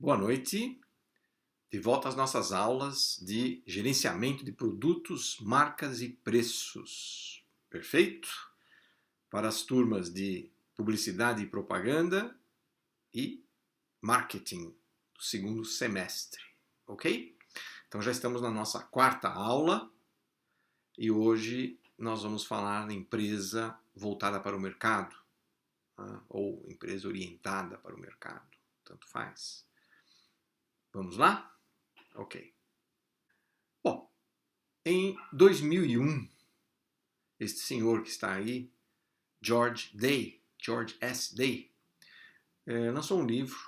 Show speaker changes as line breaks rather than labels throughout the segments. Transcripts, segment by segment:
Boa noite, de volta às nossas aulas de gerenciamento de produtos, marcas e preços. Perfeito? Para as turmas de publicidade e propaganda e marketing do segundo semestre, ok? Então já estamos na nossa quarta aula e hoje nós vamos falar em empresa voltada para o mercado, ou empresa orientada para o mercado, tanto faz. Vamos lá? Ok. Bom, em 2001, este senhor que está aí, George S. Day, lançou um livro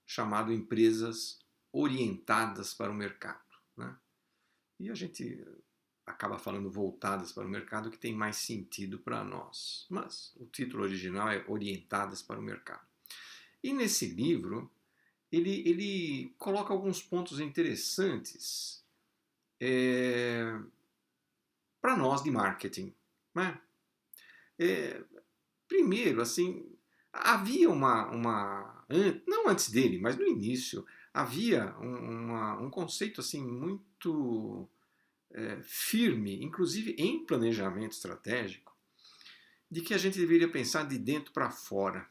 chamado Empresas Orientadas para o Mercado. Né? E a gente acaba falando voltadas para o mercado, que tem mais sentido para nós. Mas o título original é Orientadas para o Mercado. E nesse livro, ele coloca alguns pontos interessantes para nós de marketing. Né? Primeiro, assim, havia não antes dele, mas no início, havia um conceito assim muito firme, inclusive em planejamento estratégico, de que a gente deveria pensar de dentro para fora,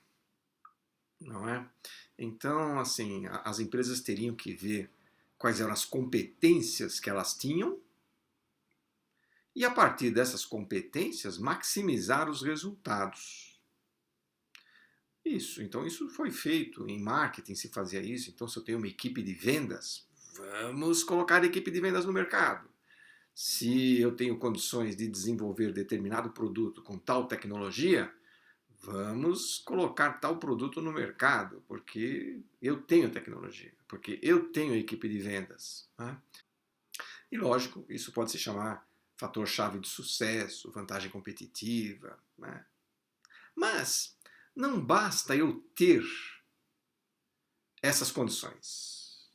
não é? Então, assim, as empresas teriam que ver quais eram as competências que elas tinham e, a partir dessas competências, maximizar os resultados. Então isso foi feito. Em marketing se fazia isso. Então, se eu tenho uma equipe de vendas, vamos colocar a equipe de vendas no mercado. Se eu tenho condições de desenvolver determinado produto com tal tecnologia, vamos colocar tal produto no mercado, porque eu tenho tecnologia, porque eu tenho equipe de vendas. Né? E lógico, isso pode se chamar fator-chave de sucesso, vantagem competitiva. Né? Mas não basta eu ter essas condições.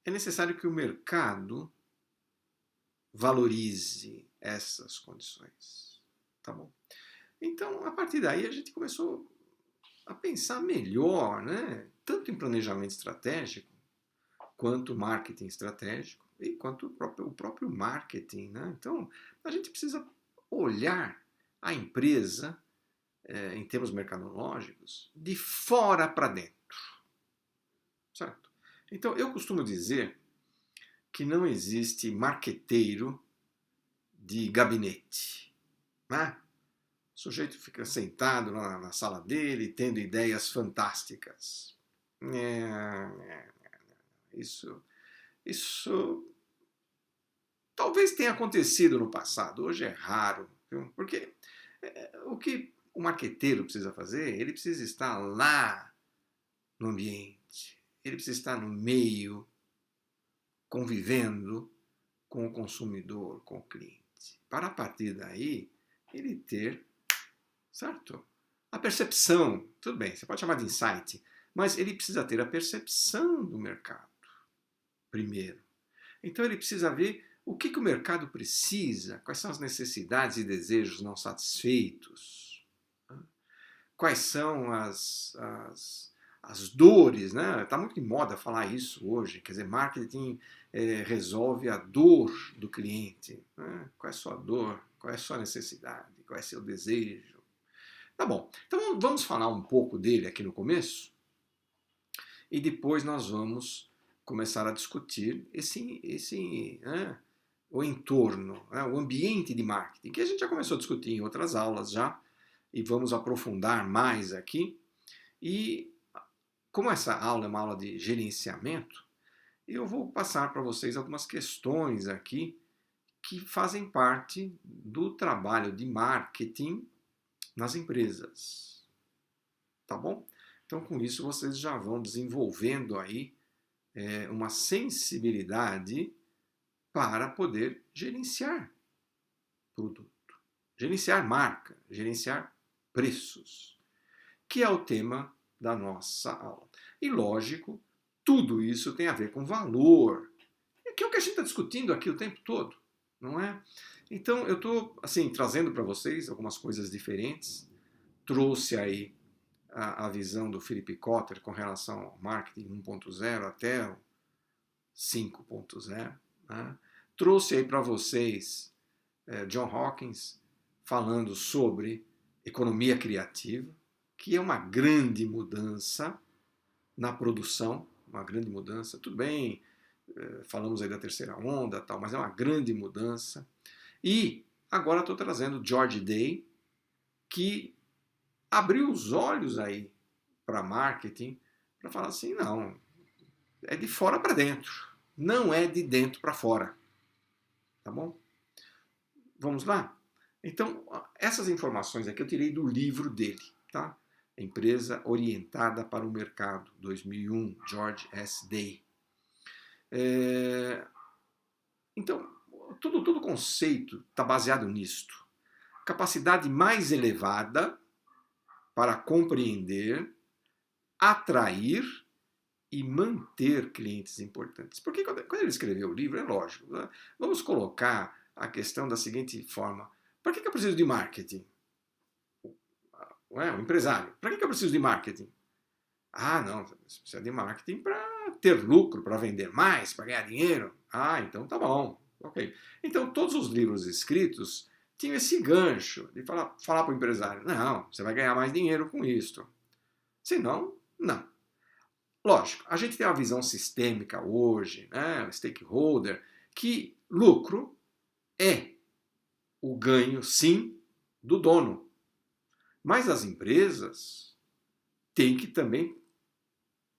É necessário que o mercado valorize essas condições. Tá bom? Então, a partir daí, a gente começou a pensar melhor, né? Tanto em planejamento estratégico, quanto marketing estratégico, e quanto o próprio marketing. Né? Então, a gente precisa olhar a empresa, em termos mercadológicos, de fora para dentro. Certo? Então, eu costumo dizer que não existe marqueteiro de gabinete. Né? O sujeito fica sentado na sala dele, tendo ideias fantásticas. Isso talvez tenha acontecido no passado, hoje é raro. Viu? Porque o que o marqueteiro precisa fazer, ele precisa estar lá no ambiente, ele precisa estar no meio, convivendo com o consumidor, com o cliente. Para a partir daí, ele ter, certo? A percepção, tudo bem, você pode chamar de insight, mas ele precisa ter a percepção do mercado, primeiro. Então ele precisa ver o que o mercado precisa, quais são as necessidades e desejos não satisfeitos, quais são as dores, né? Está muito em moda falar isso hoje, quer dizer, marketing resolve a dor do cliente. Né? Qual é a sua dor? Qual é a sua necessidade? Qual é o seu desejo? Tá bom, então vamos falar um pouco dele aqui no começo e depois nós vamos começar a discutir o entorno, o ambiente de marketing, que a gente já começou a discutir em outras aulas já, e vamos aprofundar mais aqui. E como essa aula é uma aula de gerenciamento, eu vou passar para vocês algumas questões aqui que fazem parte do trabalho de marketing nas empresas. Tá bom? Então, com isso, vocês já vão desenvolvendo aí uma sensibilidade para poder gerenciar produto, gerenciar marca, gerenciar preços, que é o tema da nossa aula. E lógico, tudo isso tem a ver com valor, que é o que a gente está discutindo aqui o tempo todo, não é? Então eu estou assim trazendo para vocês algumas coisas diferentes. Trouxe aí a visão do Philip Kotler com relação ao marketing 1.0 até o 5.0. Né? Trouxe aí para vocês John Hawkins falando sobre economia criativa, que é uma grande mudança na produção, uma grande mudança. Tudo bem, falamos aí da terceira onda, tal, mas é uma grande mudança. E agora estou trazendo George Day, que abriu os olhos aí para marketing, para falar assim, não, é de fora para dentro, não é de dentro para fora. Tá bom? Vamos lá? Então, essas informações aqui eu tirei do livro dele, tá? Empresa Orientada para o Mercado, 2001, George S. Day. Então, todo o conceito está baseado nisto. Capacidade mais elevada para compreender, atrair e manter clientes importantes. Porque quando ele escreveu o livro, é lógico, né? Vamos colocar a questão da seguinte forma. Para que eu preciso de marketing? O empresário. Para que eu preciso de marketing? Ah, não, você precisa de marketing para ter lucro, para vender mais, para ganhar dinheiro. Ah, então tá bom. Ok. Então todos os livros escritos tinham esse gancho de falar para o empresário, não, você vai ganhar mais dinheiro com isto. Senão, não. Lógico, a gente tem uma visão sistêmica hoje, né, o stakeholder, que lucro é o ganho, sim, do dono. Mas as empresas têm que também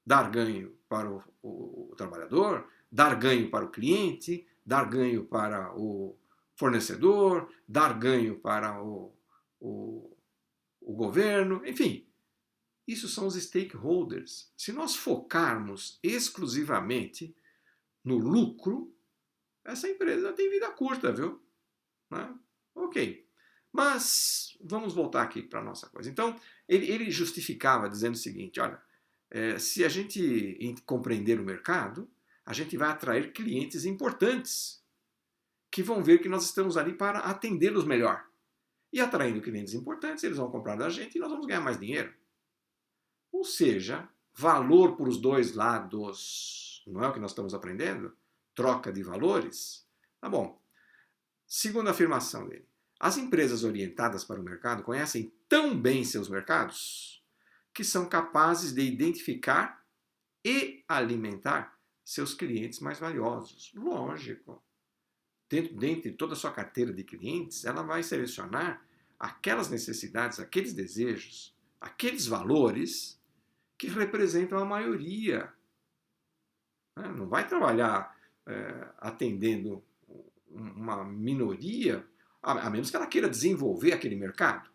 dar ganho para o trabalhador, dar ganho para o cliente, dar ganho para o fornecedor, dar ganho para o governo, enfim. Isso são os stakeholders. Se nós focarmos exclusivamente no lucro, essa empresa tem vida curta, viu? Né? Ok. Mas vamos voltar aqui para a nossa coisa. Então, ele justificava dizendo o seguinte, olha, se a gente compreender o mercado, a gente vai atrair clientes importantes que vão ver que nós estamos ali para atendê-los melhor. E atraindo clientes importantes, eles vão comprar da gente e nós vamos ganhar mais dinheiro. Ou seja, valor para os dois lados. Não é o que nós estamos aprendendo? Troca de valores? Tá bom. Segunda afirmação dele. As empresas orientadas para o mercado conhecem tão bem seus mercados que são capazes de identificar e alimentar seus clientes mais valiosos. Lógico. Dentro de toda a sua carteira de clientes, ela vai selecionar aquelas necessidades, aqueles desejos, aqueles valores que representam a maioria. Não vai trabalhar atendendo uma minoria, a menos que ela queira desenvolver aquele mercado.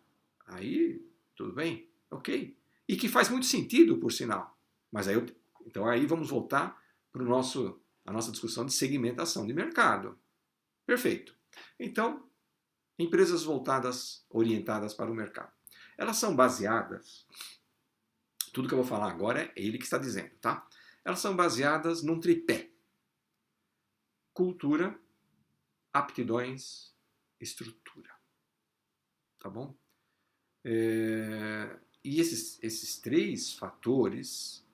Aí, tudo bem, ok. E que faz muito sentido, por sinal. Mas então aí vamos voltar para a nossa discussão de segmentação de mercado. Perfeito. Então, empresas orientadas para o mercado. Elas são baseadas, tudo que eu vou falar agora é ele que está dizendo, tá? Elas são baseadas num tripé: cultura, aptidões, estrutura. Tá bom? E esses três fatores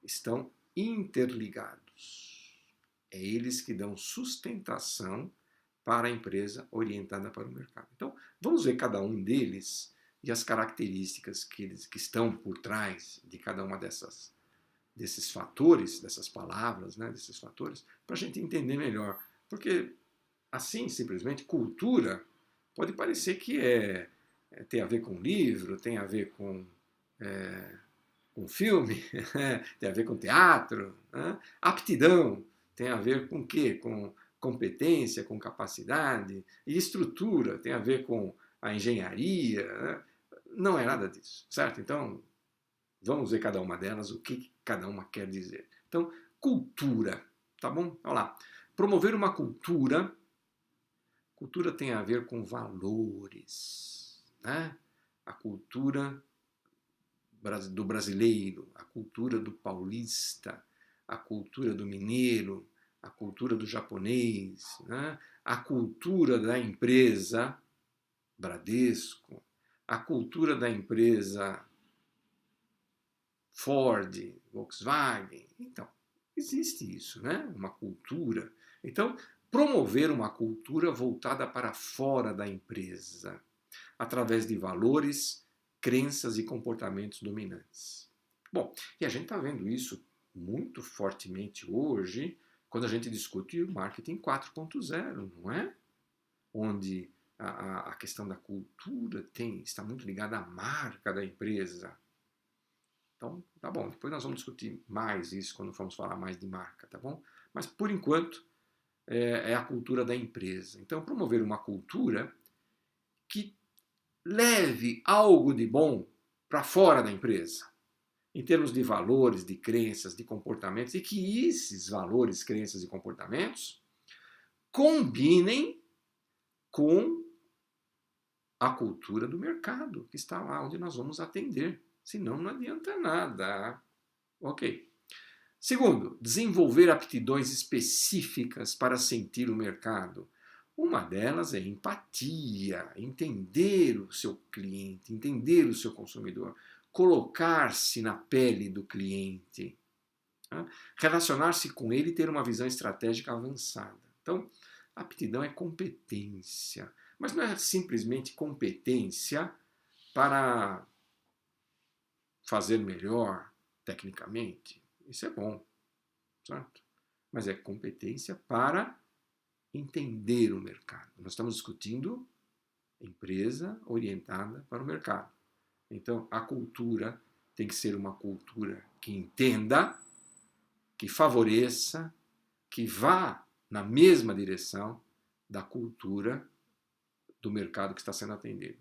estão interligados. É eles que dão sustentação para a empresa orientada para o mercado. Então, vamos ver cada um deles e as características que estão por trás de cada uma desses fatores, dessas palavras, né, desses fatores, para a gente entender melhor. Porque, assim, simplesmente, cultura pode parecer que tem a ver com livro, tem a ver com filme, tem a ver com teatro. Né? Aptidão tem a ver com o quê? Com competência, com capacidade. E estrutura tem a ver com a engenharia. Né? Não é nada disso, certo? Então, vamos ver cada uma delas, o que cada uma quer dizer. Então, cultura, tá bom? Olha lá. Promover uma cultura. Cultura tem a ver com valores, né? A cultura do brasileiro, a cultura do paulista, a cultura do mineiro, a cultura do japonês, né? A cultura da empresa Bradesco, a cultura da empresa Ford, Volkswagen. Então, existe isso, né? Uma cultura. Então, promover uma cultura voltada para fora da empresa, através de valores, crenças e comportamentos dominantes. Bom, e a gente está vendo isso muito fortemente hoje, quando a gente discute o marketing 4.0, não é? Onde a questão da cultura está muito ligada à marca da empresa. Então, tá bom, depois nós vamos discutir mais isso quando formos falar mais de marca, tá bom? Mas, por enquanto, é a cultura da empresa. Então, promover uma cultura que leve algo de bom para fora da empresa, em termos de valores, de crenças, de comportamentos, e que esses valores, crenças e comportamentos combinem com a cultura do mercado, que está lá onde nós vamos atender. Senão não adianta nada. Ok. Segundo, desenvolver aptidões específicas para sentir o mercado. Uma delas é empatia, entender o seu cliente, entender o seu consumidor, colocar-se na pele do cliente, tá? Relacionar-se com ele e ter uma visão estratégica avançada. Então, aptidão é competência, mas não é simplesmente competência para fazer melhor tecnicamente. Isso é bom, certo? Mas é competência para entender o mercado. Nós estamos discutindo empresa orientada para o mercado. Então, a cultura tem que ser uma cultura que entenda, que favoreça, que vá na mesma direção da cultura do mercado que está sendo atendido.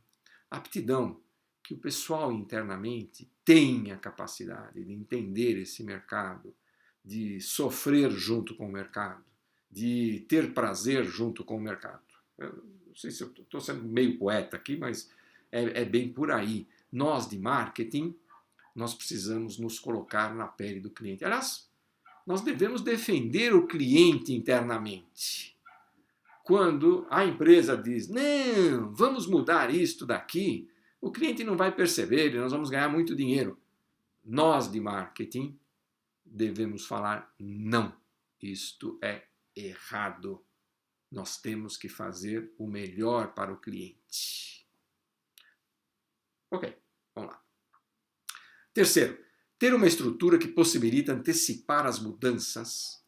A aptidão que o pessoal internamente tenha capacidade de entender esse mercado, de sofrer junto com o mercado, de ter prazer junto com o mercado. Eu não sei se eu estou sendo meio poeta aqui, mas é bem por aí. Nós de marketing, nós precisamos nos colocar na pele do cliente. Aliás, nós devemos defender o cliente internamente. Quando a empresa diz, não, vamos mudar isto daqui, o cliente não vai perceber e nós vamos ganhar muito dinheiro. Nós de marketing devemos falar, não, isto é errado. Nós temos que fazer o melhor para o cliente. Ok, vamos lá. Terceiro, ter uma estrutura que possibilita antecipar as mudanças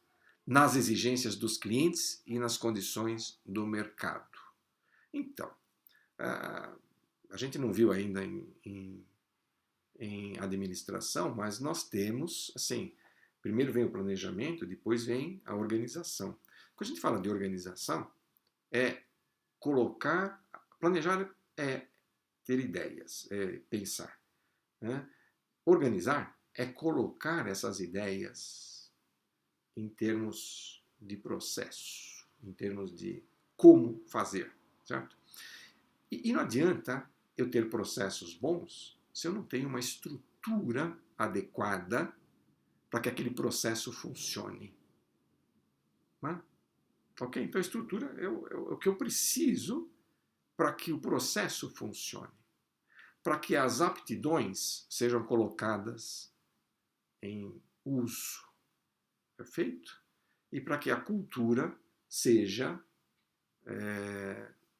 nas exigências dos clientes e nas condições do mercado. Então, a gente não viu ainda em administração, mas nós temos, assim, primeiro vem o planejamento, depois vem a organização. Quando a gente fala de organização, é colocar, planejar é ter ideias, é pensar, né? Organizar é colocar essas ideias em termos de processo, em termos de como fazer, certo? E não adianta eu ter processos bons se eu não tenho uma estrutura adequada para que aquele processo funcione. Né? Ok? Então a estrutura é o que eu preciso para que o processo funcione, para que as aptidões sejam colocadas em uso, perfeito? E para que a cultura seja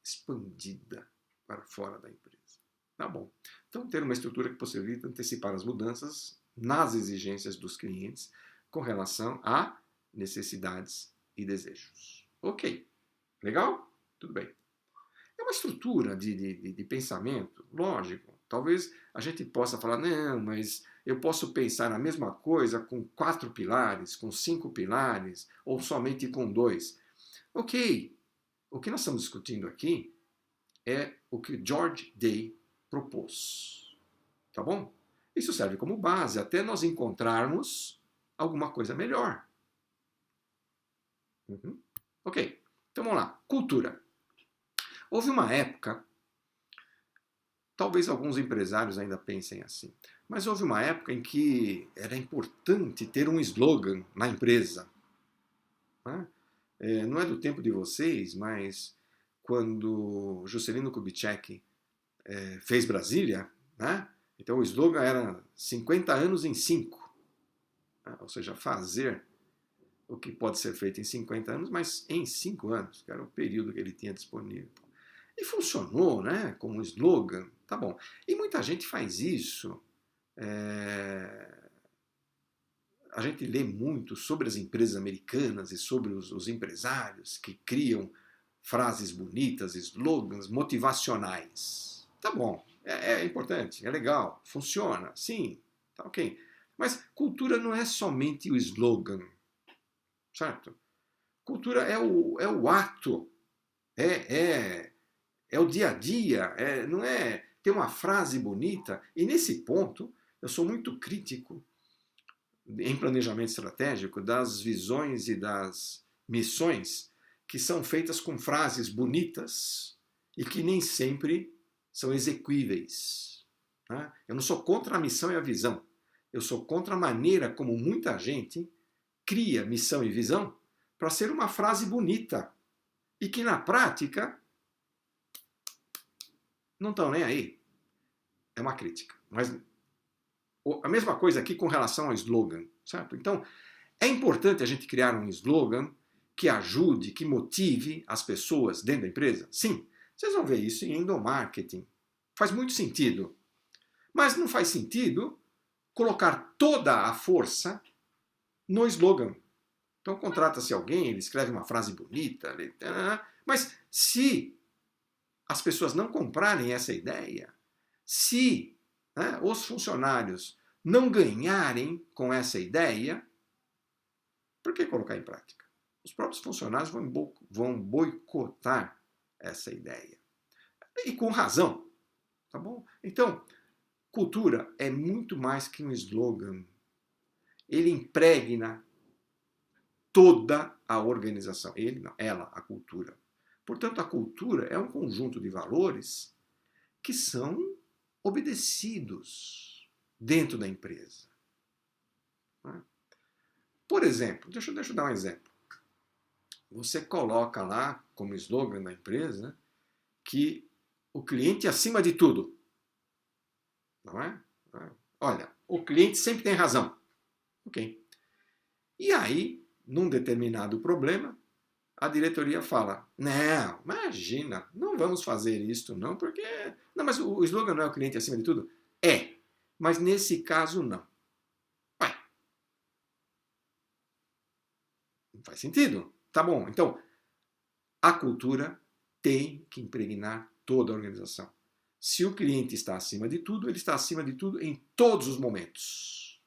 expandida para fora da empresa. Tá bom. Então, ter uma estrutura que possibilita antecipar as mudanças nas exigências dos clientes com relação a necessidades e desejos. Ok. Legal? Tudo bem. É uma estrutura de pensamento, lógico. Talvez a gente possa falar, não, mas eu posso pensar a mesma coisa com 4 pilares, com 5 pilares, ou somente com 2. Ok. O que nós estamos discutindo aqui é o que George Day propôs. Tá bom? Isso serve como base até nós encontrarmos alguma coisa melhor. Uhum. Ok. Então vamos lá. Cultura. Houve uma época, talvez alguns empresários ainda pensem assim, mas houve uma época em que era importante ter um slogan na empresa. Né? Não é do tempo de vocês, mas quando Juscelino Kubitschek fez Brasília, né? Então o slogan era 50 anos em 5. Né? Ou seja, fazer o que pode ser feito em 50 anos, mas em 5 anos, que era o período que ele tinha disponível. E funcionou, né? Como slogan. Tá bom. E muita gente faz isso. A gente lê muito sobre as empresas americanas e sobre os empresários que criam frases bonitas, slogans motivacionais. Tá bom, é importante, é legal, funciona, sim, tá ok. Mas cultura não é somente o slogan, certo? Cultura é o ato, é, é, é o dia a dia, não é ter uma frase bonita. E nesse ponto, eu sou muito crítico em planejamento estratégico das visões e das missões que são feitas com frases bonitas e que nem sempre são exequíveis. Né? Eu não sou contra a missão e a visão. Eu sou contra a maneira como muita gente cria missão e visão para ser uma frase bonita e que na prática não estão nem aí. É uma crítica. Mas a mesma coisa aqui com relação ao slogan, certo? Então, é importante a gente criar um slogan que ajude, que motive as pessoas dentro da empresa? Sim, vocês vão ver isso em endomarketing. Faz muito sentido. Mas não faz sentido colocar toda a força no slogan. Então contrata-se alguém, ele escreve uma frase bonita, mas se as pessoas não comprarem essa ideia, se os funcionários não ganharem com essa ideia, por que colocar em prática? Os próprios funcionários vão boicotar essa ideia. E com razão, tá bom? Então, cultura é muito mais que um slogan. Ele impregna toda a organização. Ele não, ela, a cultura. Portanto, a cultura é um conjunto de valores que são obedecidos dentro da empresa. Por exemplo, deixa eu dar um exemplo. Você coloca lá como slogan da empresa que o cliente é acima de tudo. Não é? Olha, o cliente sempre tem razão. Ok. E aí, num determinado problema, a diretoria fala, não, imagina, não vamos fazer isto não, porque... Não, mas o slogan não é o cliente acima de tudo? É, mas nesse caso não. Ué, não faz sentido. Tá bom, então, a cultura tem que impregnar toda a organização. Se o cliente está acima de tudo, ele está acima de tudo em todos os momentos.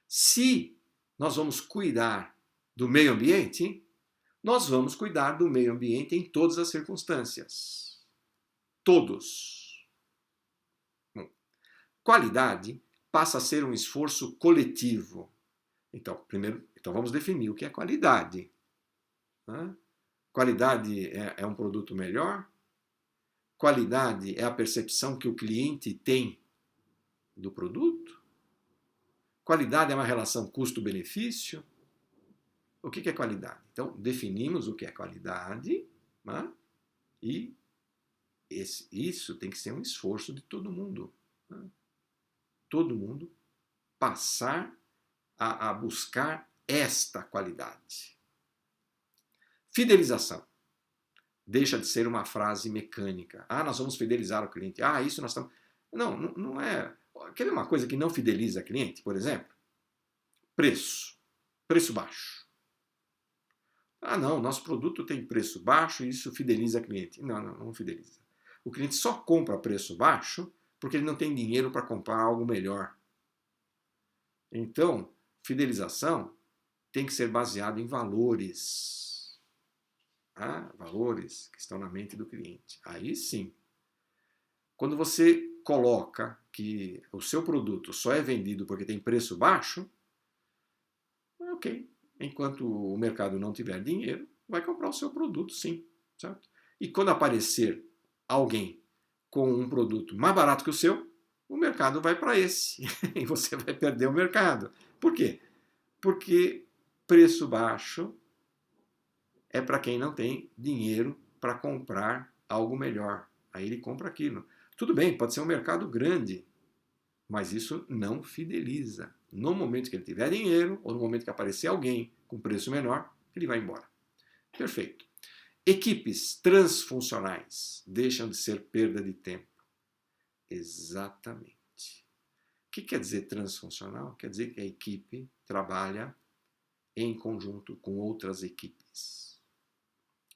Se nós vamos cuidar do meio ambiente, nós vamos cuidar do meio ambiente em todas as circunstâncias. Todos. Qualidade passa a ser um esforço coletivo. Então, vamos definir o que é qualidade. Qualidade é um produto melhor? Qualidade é a percepção que o cliente tem do produto? Qualidade é uma relação custo-benefício? O que é qualidade? Então, definimos o que é qualidade, né? E isso tem que ser um esforço de todo mundo. Né? Todo mundo passar a buscar esta qualidade. Fidelização. Deixa de ser uma frase mecânica. Ah, nós vamos fidelizar o cliente. Ah, isso nós estamos... Não é... Quer ver uma coisa que não fideliza cliente, por exemplo? Preço. Preço baixo. Ah, não, nosso produto tem preço baixo e isso fideliza cliente. Não fideliza. O cliente só compra a preço baixo porque ele não tem dinheiro para comprar algo melhor. Então, fidelização tem que ser baseado em valores. Valores que estão na mente do cliente. Aí sim. Quando você coloca que o seu produto só é vendido porque tem preço baixo, ok. Enquanto o mercado não tiver dinheiro, vai comprar o seu produto, sim. Certo? E quando aparecer alguém com um produto mais barato que o seu, o mercado vai para esse. E você vai perder o mercado. Por quê? Porque preço baixo é para quem não tem dinheiro para comprar algo melhor. Aí ele compra aquilo. Tudo bem, pode ser um mercado grande, mas isso não fideliza. No momento que ele tiver dinheiro, ou no momento que aparecer alguém com preço menor, ele vai embora. Perfeito. Equipes transfuncionais deixam de ser perda de tempo. Exatamente. O que quer dizer transfuncional? Quer dizer que a equipe trabalha em conjunto com outras equipes.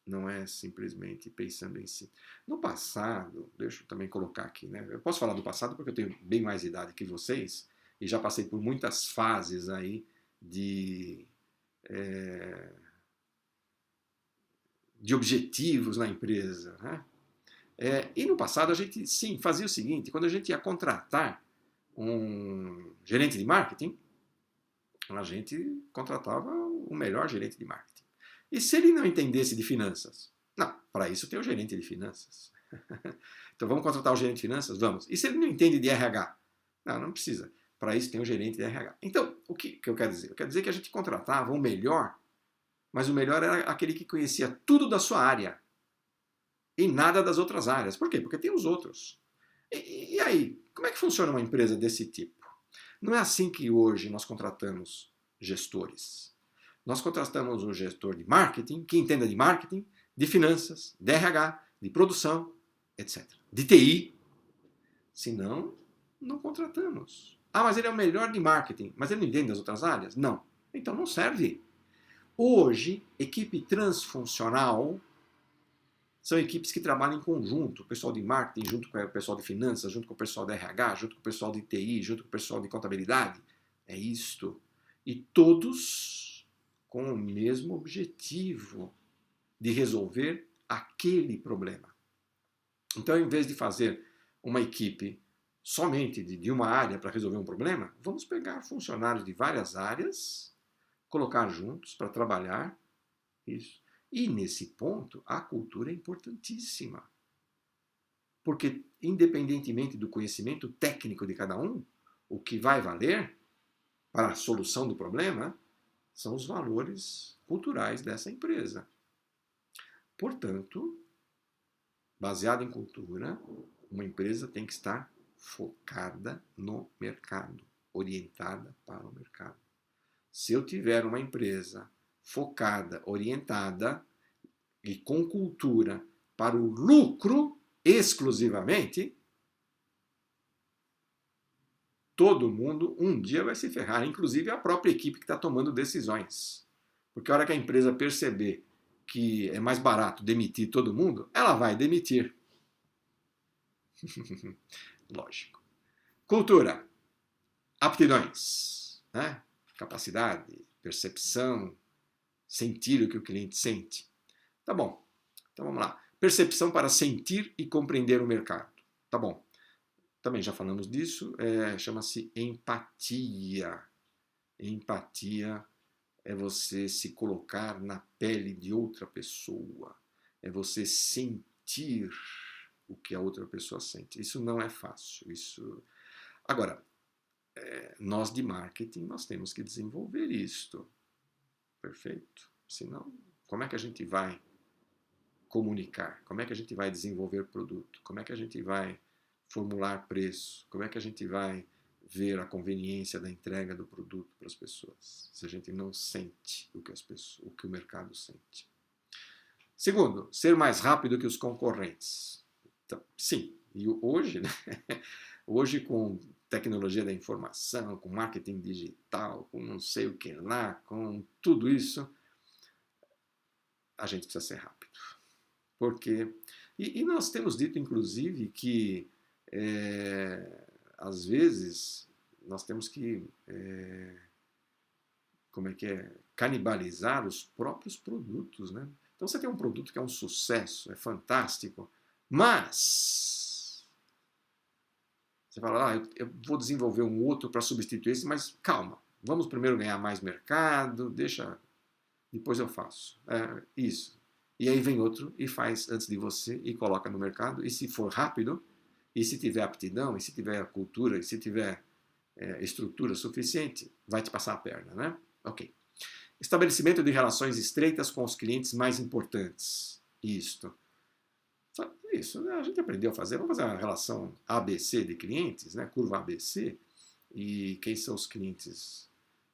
Não é simplesmente pensando em si. No passado, deixa eu também colocar aqui, né? Eu posso falar do passado porque eu tenho bem mais idade que vocês e já passei por muitas fases aí de objetivos na empresa, né? E no passado a gente, sim, fazia o seguinte, quando a gente ia contratar um gerente de marketing, a gente contratava o melhor gerente de marketing. E se ele não entendesse de finanças? Não, para isso tem o gerente de finanças. Então vamos contratar o gerente de finanças? Vamos. E se ele não entende de RH? Não, não precisa. Para isso tem o gerente de RH. Então, o que eu quero dizer? Eu quero dizer que a gente contratava o melhor, mas o melhor era aquele que conhecia tudo da sua área e nada das outras áreas. Por quê? Porque tem os outros. E aí, como é que funciona uma empresa desse tipo? Não é assim que hoje nós contratamos gestores. Nós contratamos um gestor de marketing, que entenda de marketing, de finanças, de RH, de produção, etc. De TI. Senão, não contratamos. Ah, mas ele é o melhor de marketing, mas ele não entende das outras áreas? Não. Então não serve. Hoje, equipe transfuncional são equipes que trabalham em conjunto, o pessoal de marketing junto com o pessoal de finanças, junto com o pessoal de RH, junto com o pessoal de TI, junto com o pessoal de contabilidade. É isto. E todos com o mesmo objetivo de resolver aquele problema. Então, em vez de fazer uma equipe somente de uma área para resolver um problema, vamos pegar funcionários de várias áreas, colocar juntos para trabalhar isso. E nesse ponto, a cultura é importantíssima. Porque, independentemente do conhecimento técnico de cada um, o que vai valer para a solução do problema são os valores culturais dessa empresa. Portanto, baseado em cultura, uma empresa tem que estar focada no mercado, orientada para o mercado. Se eu tiver uma empresa focada, orientada e com cultura para o lucro exclusivamente, todo mundo um dia vai se ferrar, inclusive a própria equipe que está tomando decisões. Porque a hora que a empresa perceber que é mais barato demitir todo mundo, ela vai demitir. Lógico. Cultura. Aptidões. Né? Capacidade, percepção, sentir o que o cliente sente. Tá bom. Então vamos lá. Percepção para sentir e compreender o mercado. Tá bom. Também já falamos disso. Chama-se empatia. Empatia é você se colocar na pele de outra pessoa. É você sentir o que a outra pessoa sente. Isso não é fácil. Agora, nós de marketing, nós temos que desenvolver isto. Perfeito? Senão, como é que a gente vai comunicar? Como é que a gente vai desenvolver produto? Como é que a gente vai formular preço? Como é que a gente vai ver a conveniência da entrega do produto para as pessoas, se a gente não sente o que o mercado sente? Segundo, ser mais rápido que os concorrentes. Então, sim, e hoje, né? Hoje com tecnologia da informação, com marketing digital, com não sei o que lá, com tudo isso, a gente precisa ser rápido. Porque, e nós temos dito, inclusive, que às vezes nós temos que canibalizar os próprios produtos, né? Então você tem um produto que é um sucesso, é fantástico, mas você fala, eu vou desenvolver um outro para substituir esse, mas calma, vamos primeiro ganhar mais mercado, depois eu faço. Isso. E aí vem outro e faz antes de você e coloca no mercado, e se for rápido, e se tiver aptidão, e se tiver cultura, e se tiver estrutura suficiente, vai te passar a perna, né? Ok. Estabelecimento de relações estreitas com os clientes mais importantes. Isto. Isso, né, a gente aprendeu a fazer. Vamos fazer uma relação ABC de clientes, né? Curva ABC, e quem são os clientes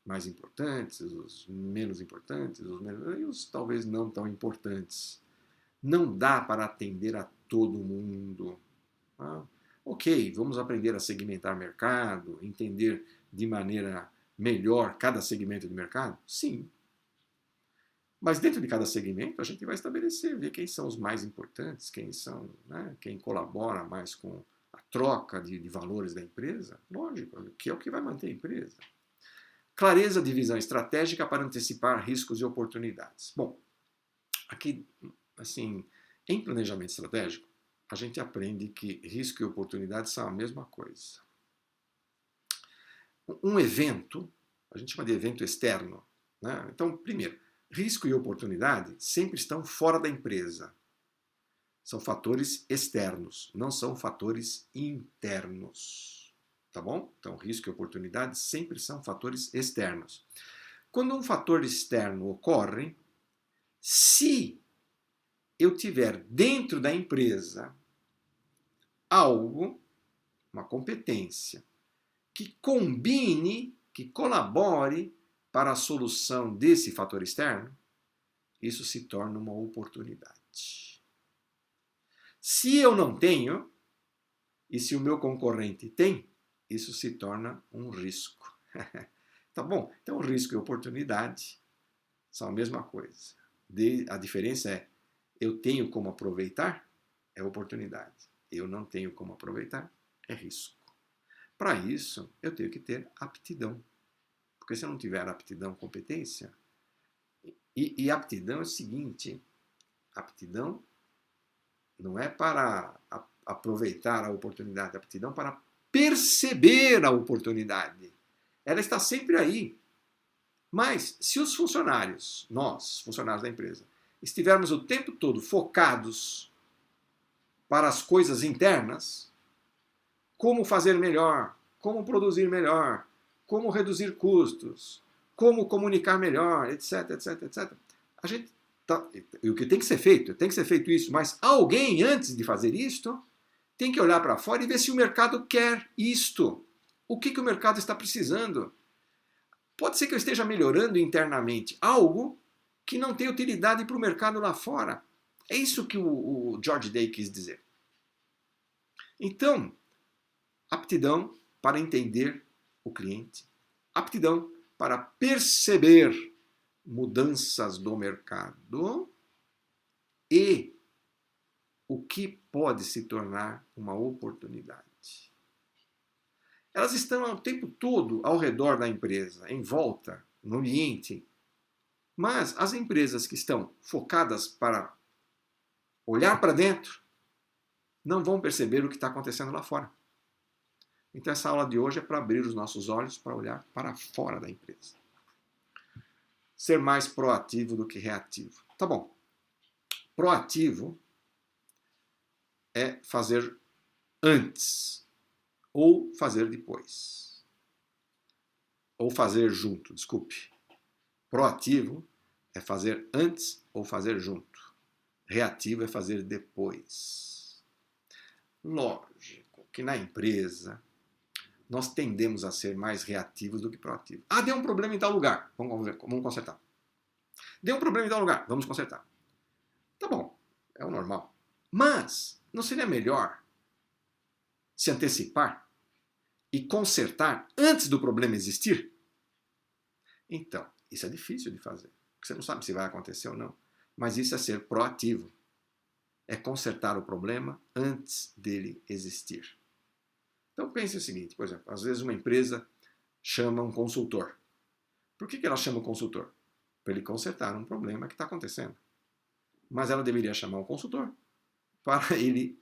mais importantes, os menos importantes, os menos, e os talvez não tão importantes. Não dá para atender a todo mundo. Ah, ok, vamos aprender a segmentar mercado, entender de maneira melhor cada segmento de mercado? Sim. Mas dentro de cada segmento a gente vai estabelecer, ver quem são os mais importantes, quem são, né, quem colabora mais com a troca de valores da empresa, lógico, que é o que vai manter a empresa. Clareza de visão estratégica para antecipar riscos e oportunidades. Bom, aqui, assim, em planejamento estratégico, a gente aprende que risco e oportunidade são a mesma coisa. Um evento, a gente chama de evento externo, né? Então, primeiro, risco e oportunidade sempre estão fora da empresa. São fatores externos, não são fatores internos. Tá bom? Então, risco e oportunidade sempre são fatores externos. Quando um fator externo ocorre, se eu tiver dentro da empresa algo, uma competência, que combine, que colabore para a solução desse fator externo, isso se torna uma oportunidade. Se eu não tenho, e se o meu concorrente tem, isso se torna um risco. Tá bom? Então, risco e oportunidade são a mesma coisa. A diferença é, eu tenho como aproveitar, é oportunidade. Eu não tenho como aproveitar, é risco. Para isso, eu tenho que ter aptidão. Porque se eu não tiver aptidão, competência, e aptidão é o seguinte, aptidão não é para aproveitar a oportunidade, aptidão para perceber a oportunidade. Ela está sempre aí. Mas se os funcionários, nós, funcionários da empresa, estivermos o tempo todo focados para as coisas internas, como fazer melhor, como produzir melhor, como reduzir custos, como comunicar melhor, etc, etc, etc. A gente e o que tem que ser feito isso, mas alguém, antes de fazer isto, tem que olhar para fora e ver se o mercado quer isto. O que o mercado está precisando? Pode ser que eu esteja melhorando internamente algo que não tem utilidade para o mercado lá fora. É isso que o George Day quis dizer. Então, aptidão para entender o cliente, aptidão para perceber mudanças do mercado e o que pode se tornar uma oportunidade. Elas estão o tempo todo ao redor da empresa, em volta, no ambiente. Mas as empresas que estão focadas para olhar para dentro não vão perceber o que está acontecendo lá fora. Então essa aula de hoje é para abrir os nossos olhos para olhar para fora da empresa. Ser mais proativo do que reativo. Tá bom. Proativo é fazer antes ou fazer depois. Ou fazer junto, desculpe. Proativo é fazer antes ou fazer junto. Reativo é fazer depois. Lógico que na empresa nós tendemos a ser mais reativos do que proativos. Ah, deu um problema em tal lugar. Vamos consertar. Deu um problema em tal lugar. Vamos consertar. Tá bom, é o normal. Mas não seria melhor se antecipar e consertar antes do problema existir? Então, isso é difícil de fazer. Porque você não sabe se vai acontecer ou não. Mas isso é ser proativo. É consertar o problema antes dele existir. Então pense o seguinte, por exemplo, às vezes uma empresa chama um consultor. Por que ela chama o consultor? Para ele consertar um problema que está acontecendo. Mas ela deveria chamar um consultor para ele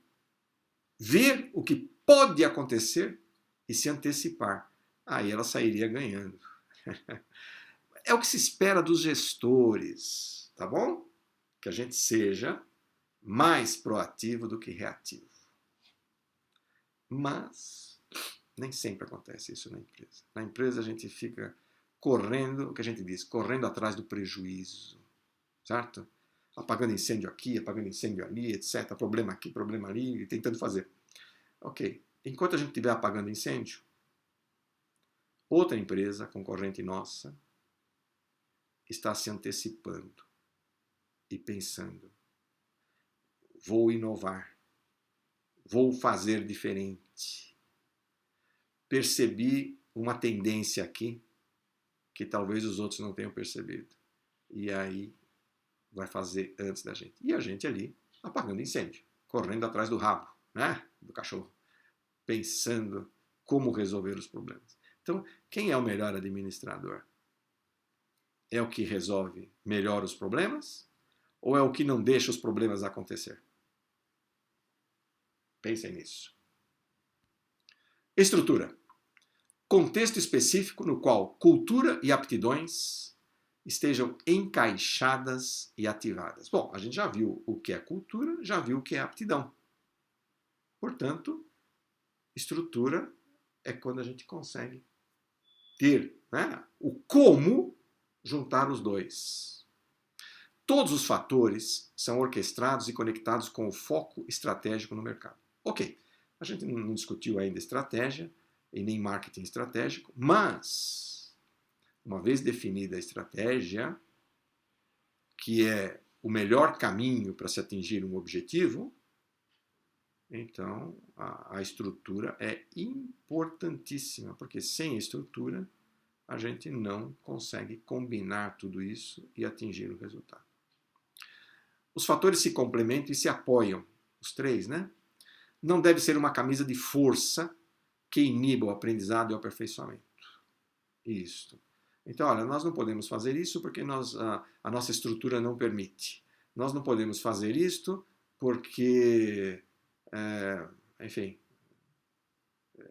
ver o que pode acontecer e se antecipar. Aí ela sairia ganhando. É o que se espera dos gestores, tá bom? Que a gente seja mais proativo do que reativo. Mas nem sempre acontece isso na empresa. Na empresa a gente fica correndo, o que a gente diz, correndo atrás do prejuízo, certo? apagando incêndio aqui, apagando incêndio ali, etc. Problema aqui, problema ali, e tentando fazer. Ok. Enquanto a gente estiver apagando incêndio, outra empresa concorrente nossa está se antecipando e pensando: vou inovar, vou fazer diferente. Percebi uma tendência aqui que talvez os outros não tenham percebido. E aí vai fazer antes da gente. E a gente ali apagando incêndio, correndo atrás do rabo, né? Do cachorro, pensando como resolver os problemas. Então, quem é o melhor administrador? É o que resolve melhor os problemas ou é o que não deixa os problemas acontecer? Pensem nisso. Estrutura. Contexto específico no qual cultura e aptidões estejam encaixadas e ativadas. Bom, a gente já viu o que é cultura, já viu o que é aptidão. Portanto, estrutura é quando a gente consegue ter, né, o como juntar os dois. Todos os fatores são orquestrados e conectados com o foco estratégico no mercado. Ok, a gente não discutiu ainda estratégia e nem marketing estratégico, mas uma vez definida a estratégia, que é o melhor caminho para se atingir um objetivo, então a estrutura é importantíssima, porque sem a estrutura a gente não consegue combinar tudo isso e atingir o resultado. Os fatores se complementam e se apoiam, os três, né? Não deve ser uma camisa de força que iniba o aprendizado e o aperfeiçoamento. Isto. Então, olha, nós não podemos fazer isso porque a nossa estrutura não permite. Nós não podemos fazer isto porque, enfim,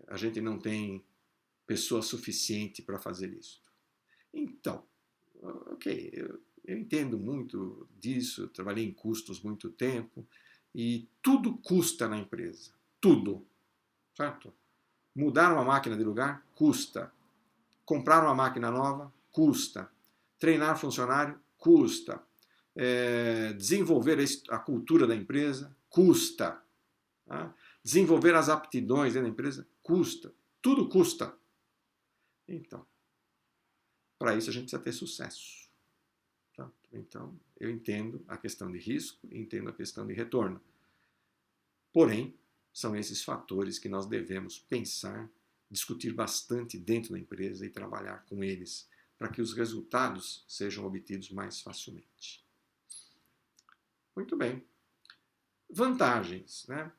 a gente não tem pessoa suficiente para fazer isso. Então, ok, eu entendo muito disso, trabalhei em custos muito tempo e tudo custa na empresa. Tudo. Certo? Mudar uma máquina de lugar custa. Comprar uma máquina nova custa. Treinar funcionário custa. Desenvolver a cultura da empresa custa. Tá? Desenvolver as aptidões da empresa custa. Tudo custa. Então, para isso a gente precisa ter sucesso. Tá? Então, eu entendo a questão de risco, entendo a questão de retorno. Porém, são esses fatores que nós devemos pensar, discutir bastante dentro da empresa e trabalhar com eles para que os resultados sejam obtidos mais facilmente. Muito bem. Vantagens, né?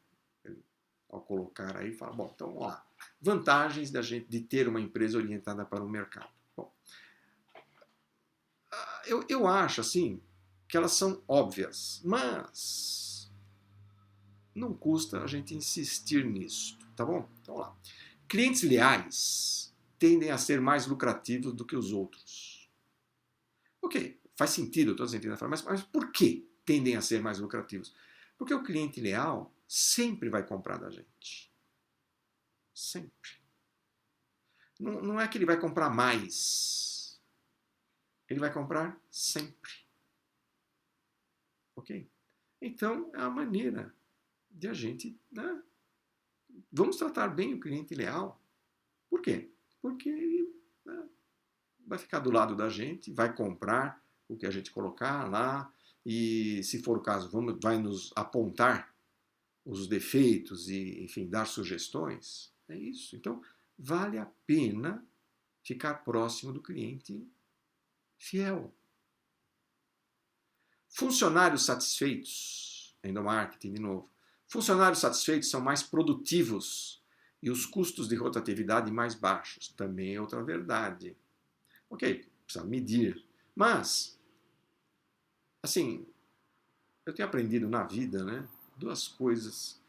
Ao colocar aí, fala, bom, então vamos lá. Vantagens de ter uma empresa orientada para o mercado. Bom, eu acho, assim, que elas são óbvias, mas não custa a gente insistir nisso, tá bom? Então vamos lá. Clientes leais tendem a ser mais lucrativos do que os outros. Ok, faz sentido, estou sentindo, mas por que tendem a ser mais lucrativos? Porque o cliente leal sempre vai comprar da gente. Sempre. Não é que ele vai comprar mais. Ele vai comprar sempre. Ok? Então, é a maneira de a gente, né? Vamos tratar bem o cliente leal. Por quê? Porque ele, né, vai ficar do lado da gente, vai comprar o que a gente colocar lá e, se for o caso, vai nos apontar os defeitos e, enfim, dar sugestões. É isso. Então, vale a pena ficar próximo do cliente fiel. Funcionários satisfeitos, endomarketing de novo. Funcionários satisfeitos são mais produtivos e os custos de rotatividade mais baixos. Também é outra verdade. Ok, precisa medir. Mas, assim, eu tenho aprendido na vida, né, duas coisas.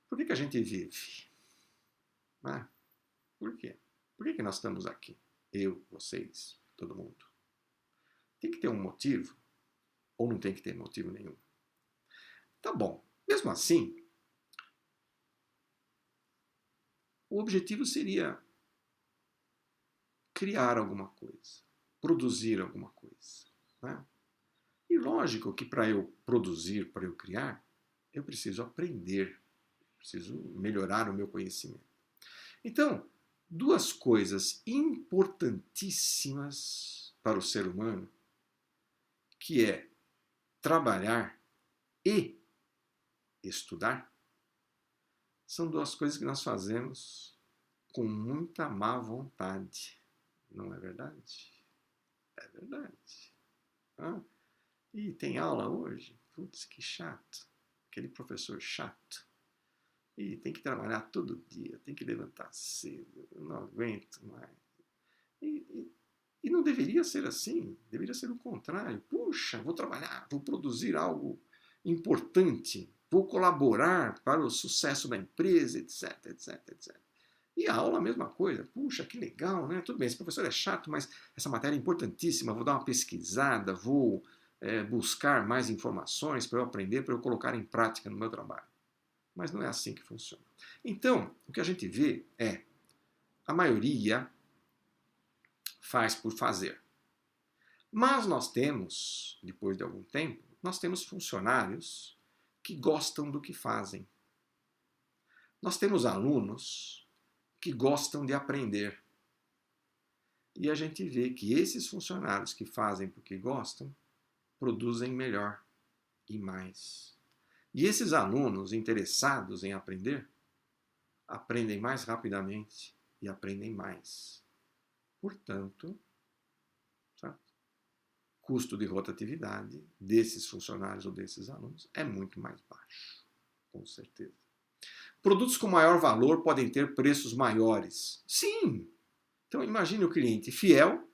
Por que a gente vive? Né? Por quê? Por que nós estamos aqui? Eu, vocês, todo mundo. Tem que ter um motivo? Ou não tem que ter motivo nenhum? Tá bom. Mesmo assim, o objetivo seria criar alguma coisa, produzir alguma coisa. Né? E lógico que para eu produzir, para eu criar, eu preciso aprender, preciso melhorar o meu conhecimento. Então, duas coisas importantíssimas para o ser humano, que é trabalhar e estudar, são duas coisas que nós fazemos com muita má vontade. Não é verdade? É verdade. Ah, e tem aula hoje? Putz, que chato. Aquele professor chato. E tem que trabalhar todo dia, tem que levantar cedo, eu não aguento mais. E, e, e não deveria ser assim, deveria ser o contrário. Puxa, vou trabalhar, vou produzir algo importante, vou colaborar para o sucesso da empresa, etc, etc, etc. E a aula a mesma coisa. Puxa, que legal, né? Tudo bem, esse professor é chato, mas essa matéria é importantíssima, vou dar uma pesquisada, vou buscar mais informações para eu aprender, para eu colocar em prática no meu trabalho. Mas não é assim que funciona. Então, o que a gente vê é a maioria faz por fazer. Mas nós temos, depois de algum tempo, nós temos funcionários que gostam do que fazem. Nós temos alunos que gostam de aprender. E a gente vê que esses funcionários que fazem porque gostam, produzem melhor e mais. E esses alunos interessados em aprender, aprendem mais rapidamente e aprendem mais. Portanto, certo? Custo de rotatividade desses funcionários ou desses alunos é muito mais baixo, com certeza. Produtos com maior valor podem ter preços maiores. Sim! Então imagine o cliente fiel,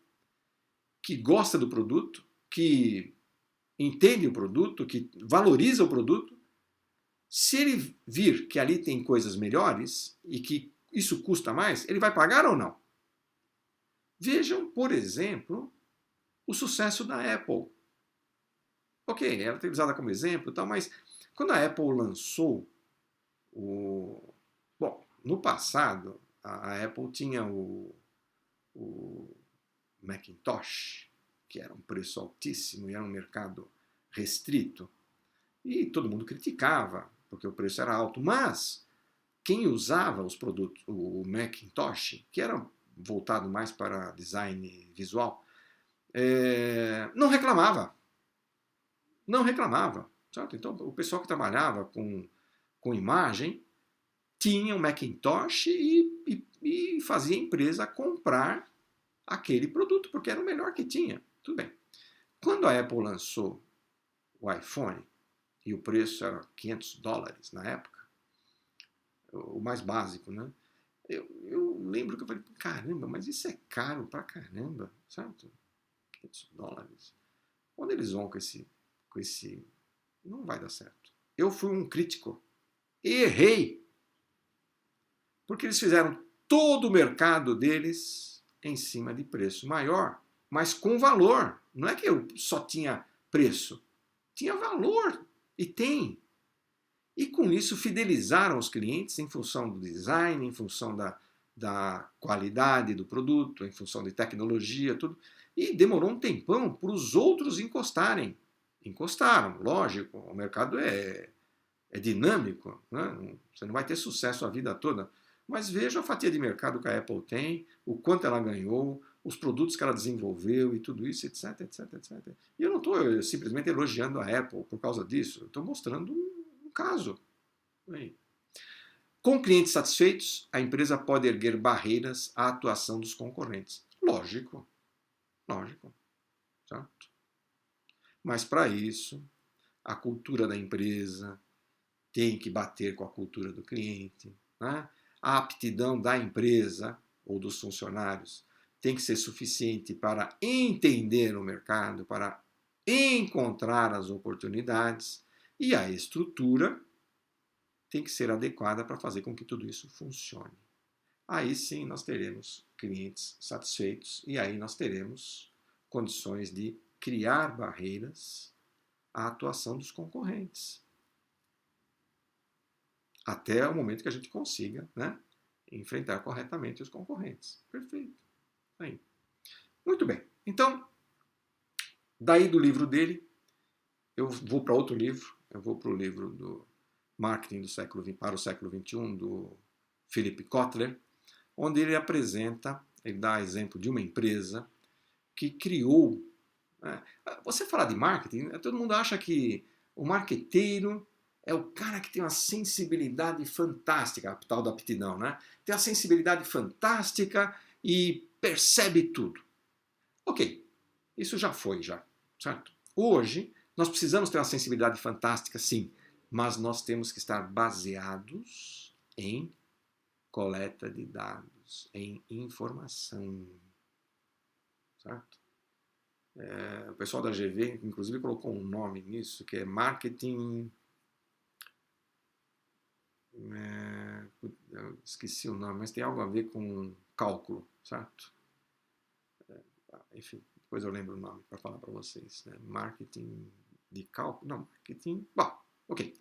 que gosta do produto, que entende o produto, que valoriza o produto. Se ele vir que ali tem coisas melhores e que isso custa mais, ele vai pagar ou não? Vejam, por exemplo, o sucesso da Apple. Ok, ela é utilizada como exemplo, tal, mas quando a Apple lançou o. Bom, no passado, a Apple tinha o Macintosh, que era um preço altíssimo e era um mercado restrito. E todo mundo criticava, porque o preço era alto. Mas quem usava os produtos, o Macintosh, que era voltado mais para design visual, não reclamava. Não reclamava. Certo? Então, o pessoal que trabalhava com imagem tinha um Macintosh e fazia a empresa comprar aquele produto, porque era o melhor que tinha. Tudo bem. Quando a Apple lançou o iPhone, e o preço era $500 na época, o mais básico, né? Eu lembro que eu falei, caramba, mas isso é caro pra caramba, certo? $500. Onde eles vão com esse... Não vai dar certo. Eu fui um crítico. Errei. Porque eles fizeram todo o mercado deles em cima de preço maior, mas com valor. Não é que eu só tinha preço. Tinha valor. E tem. E com isso fidelizaram os clientes em função do design, em função da qualidade do produto, em função de tecnologia, tudo. E demorou um tempão para os outros encostarem. Encostaram, lógico, o mercado é dinâmico, né? Você não vai ter sucesso a vida toda. Mas veja a fatia de mercado que a Apple tem, o quanto ela ganhou, os produtos que ela desenvolveu e tudo isso, etc, etc, etc. E eu não estou simplesmente elogiando a Apple por causa disso, estou mostrando um caso. Com clientes satisfeitos, a empresa pode erguer barreiras à atuação dos concorrentes. Lógico, lógico, certo? Mas para isso, a cultura da empresa tem que bater com a cultura do cliente, né? A aptidão da empresa ou dos funcionários tem que ser suficiente para entender o mercado, para encontrar as oportunidades, e a estrutura tem que ser adequada para fazer com que tudo isso funcione. Aí sim nós teremos clientes satisfeitos e aí nós teremos condições de criar barreiras à atuação dos concorrentes. Até o momento que a gente consiga, né, enfrentar corretamente os concorrentes. Perfeito. Aí. Muito bem. Então, daí do livro dele, eu vou para outro livro, eu vou para o livro do Marketing do século XX, para o século XXI, do Philip Kotler, onde ele apresenta, ele dá exemplo de uma empresa que criou. Né? Você falar de marketing, todo mundo acha que o marqueteiro é o cara que tem uma sensibilidade fantástica, a tal da aptidão, né? Tem uma sensibilidade fantástica e percebe tudo. Ok, isso já foi, já, certo? Hoje, nós precisamos ter uma sensibilidade fantástica, sim, mas nós temos que estar baseados em coleta de dados, em informação, certo? O pessoal da GV, inclusive, colocou um nome nisso, que é marketing. Eu esqueci o nome, mas tem algo a ver com cálculo, certo? Enfim, depois eu lembro o nome para falar para vocês. Né? Marketing de cálculo? Não, marketing. Bom, ok.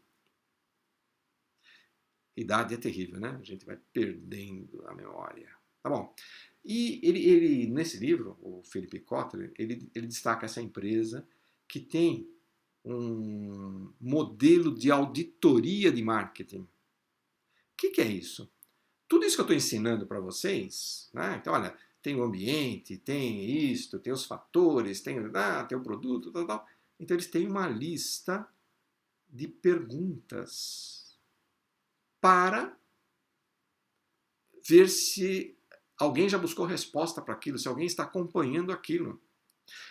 Idade é terrível, né? A gente vai perdendo a memória. Tá bom. E ele nesse livro, o Philip Kotler, ele destaca essa empresa que tem um modelo de auditoria de marketing. O que é isso? Tudo isso que eu estou ensinando para vocês, né? Então, olha, tem o ambiente, tem isto, tem os fatores, tem o produto, tal, tal. Então, eles têm uma lista de perguntas para ver se alguém já buscou resposta para aquilo, se alguém está acompanhando aquilo.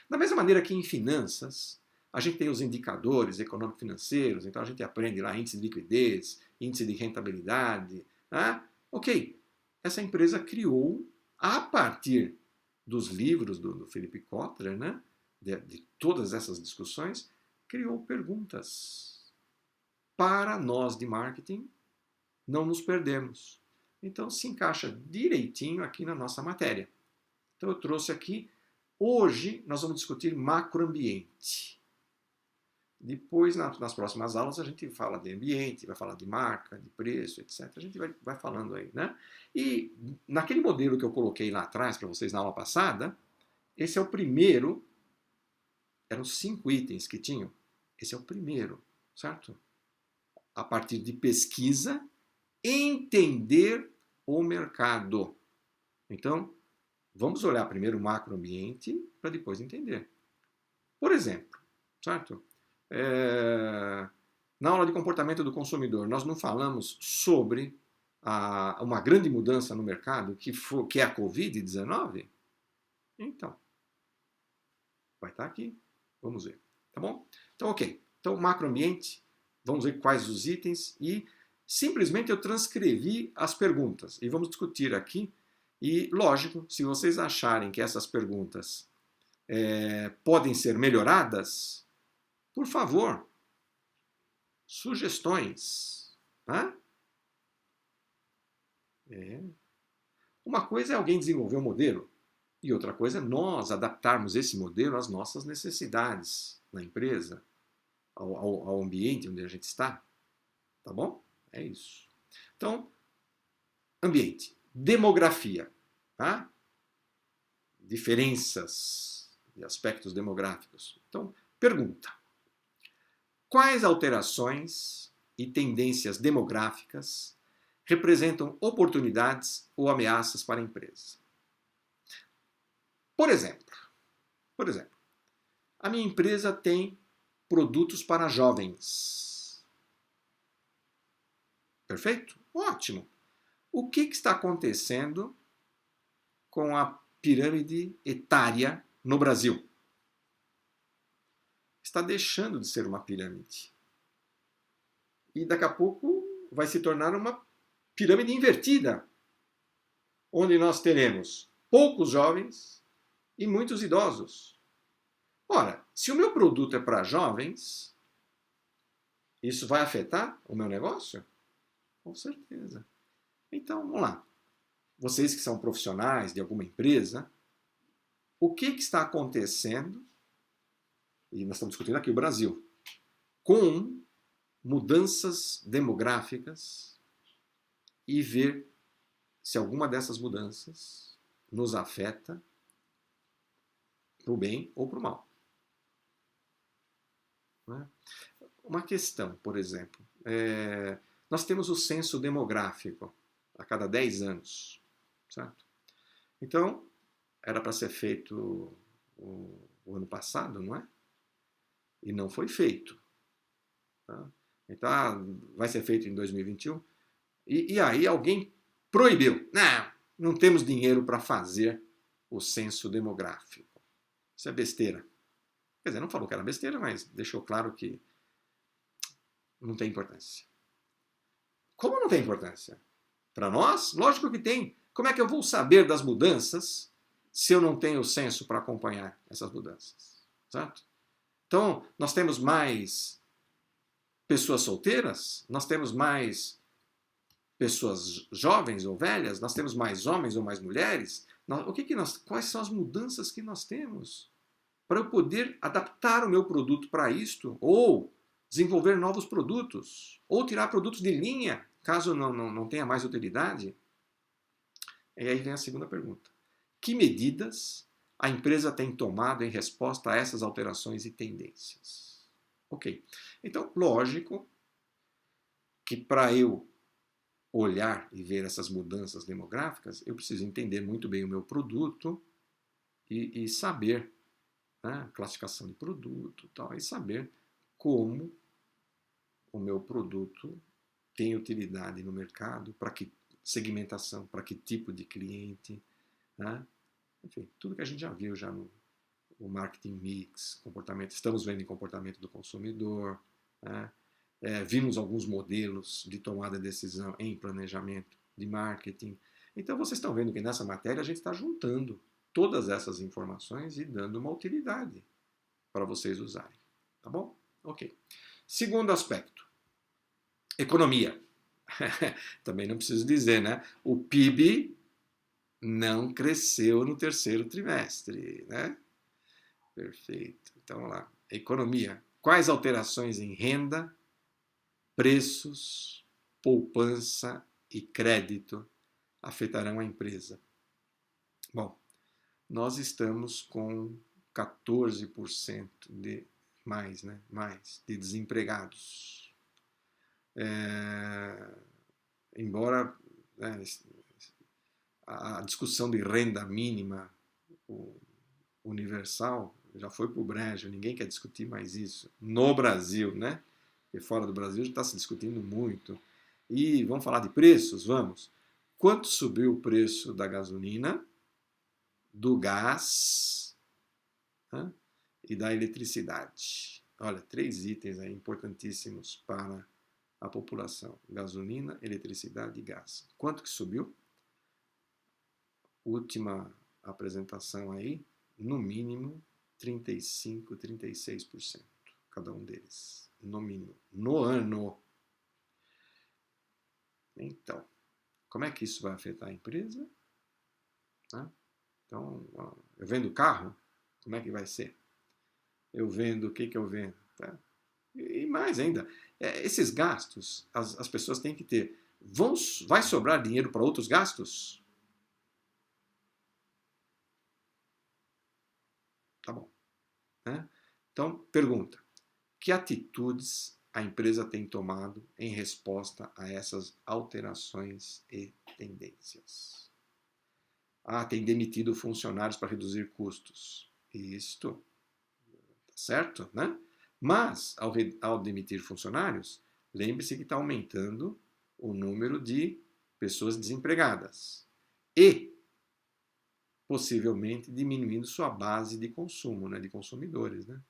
Da mesma maneira que em finanças, a gente tem os indicadores econômico-financeiros, então a gente aprende lá índice de liquidez, índice de rentabilidade. Né? Ok, essa empresa criou, a partir dos livros do Philip Kotler, né? de todas essas discussões, criou perguntas para nós de marketing não nos perdermos. Então se encaixa direitinho aqui na nossa matéria. Então eu trouxe aqui, hoje nós vamos discutir macroambiente. Depois, nas próximas aulas, a gente fala de ambiente, vai falar de marca, de preço, etc. A gente vai falando aí, né? E naquele modelo que eu coloquei lá atrás para vocês na aula passada, esse é o primeiro, eram 5 itens que tinham. Esse é o primeiro, certo? A partir de pesquisa, entender o mercado. Então, vamos olhar primeiro o macroambiente para depois entender. Por exemplo, certo? Na aula de comportamento do consumidor, nós não falamos sobre uma grande mudança no mercado que é a Covid-19? Então, vai estar aqui. Vamos ver. Tá bom? Então, ok. Então, macroambiente, vamos ver quais os itens e simplesmente eu transcrevi as perguntas e vamos discutir aqui. E, lógico, se vocês acharem que essas perguntas podem ser melhoradas, por favor, sugestões. Tá? Uma coisa é alguém desenvolver um modelo e outra coisa é nós adaptarmos esse modelo às nossas necessidades na empresa, ao ambiente onde a gente está. Tá bom? É isso. Então, ambiente. Demografia. Tá? Diferenças de aspectos demográficos. Então, pergunta. Quais alterações e tendências demográficas representam oportunidades ou ameaças para a empresa? Por exemplo, a minha empresa tem produtos para jovens. Perfeito? Ótimo. O que está acontecendo com a pirâmide etária no Brasil? Está deixando de ser uma pirâmide. E daqui a pouco vai se tornar uma pirâmide invertida, onde nós teremos poucos jovens e muitos idosos. Ora, se o meu produto é para jovens, isso vai afetar o meu negócio? Com certeza. Então, vamos lá. Vocês que são profissionais de alguma empresa, o que está acontecendo, e nós estamos discutindo aqui o Brasil, com mudanças demográficas e ver se alguma dessas mudanças nos afeta para o bem ou para o mal. Né? Uma questão, por exemplo, nós temos o censo demográfico a cada 10 anos, certo? Então, era para ser feito o ano passado, não é? E não foi feito. Tá? Então, vai ser feito em 2021. E aí alguém proibiu. Não temos dinheiro para fazer o censo demográfico. Isso é besteira. Quer dizer, não falou que era besteira, mas deixou claro que não tem importância. Como não tem importância? Para nós, lógico que tem. Como é que eu vou saber das mudanças se eu não tenho o censo para acompanhar essas mudanças? Certo? Então, nós temos mais pessoas solteiras, nós temos mais pessoas jovens ou velhas, nós temos mais homens ou mais mulheres. Quais são as mudanças que nós temos para eu poder adaptar o meu produto para isto, ou desenvolver novos produtos, ou tirar produtos de linha, caso não tenha mais utilidade? E aí vem a segunda pergunta. Que medidas a empresa tem tomado em resposta a essas alterações e tendências? Ok. Então, lógico que para eu olhar e ver essas mudanças demográficas, eu preciso entender muito bem o meu produto e saber, né, classificação de produto tal, e saber como o meu produto tem utilidade no mercado, para que segmentação, para que tipo de cliente, né? Enfim, tudo que a gente já viu já no marketing mix, comportamento, estamos vendo em comportamento do consumidor, né? Vimos alguns modelos de tomada de decisão em planejamento de marketing. Então vocês estão vendo que nessa matéria a gente está juntando todas essas informações e dando uma utilidade para vocês usarem. Tá bom? Ok. Segundo aspecto, economia. Também não preciso dizer, né? O PIB não cresceu no terceiro trimestre, né? Perfeito. Então, vamos lá. Economia. Quais alterações em renda, preços, poupança e crédito afetarão a empresa? Bom, nós estamos com 14% de mais, né? Mais de desempregados. Embora, né, a discussão de renda mínima universal já foi para o brejo, ninguém quer discutir mais isso no Brasil, né? Porque fora do Brasil já está se discutindo muito. E vamos falar de preços? Vamos. Quanto subiu o preço da gasolina, do gás, né, e da eletricidade? Olha, 3 itens aí importantíssimos para a população: gasolina, eletricidade e gás. Quanto que subiu? Última apresentação aí, no mínimo 35, 36%, cada um deles, no mínimo, no ano. Então, como é que isso vai afetar a empresa? Então, eu vendo carro, como é que vai ser? Eu vendo, o que eu vendo? Tá? E mais ainda, esses gastos, as pessoas têm que ter. Vai sobrar dinheiro para outros gastos? Tá bom. Né? Então, pergunta: que atitudes a empresa tem tomado em resposta a essas alterações e tendências? Tem demitido funcionários para reduzir custos. Isto, tá certo, né? Mas, ao demitir funcionários, lembre-se que está aumentando o número de pessoas desempregadas e, possivelmente, diminuindo sua base de consumo, né, de consumidores, né?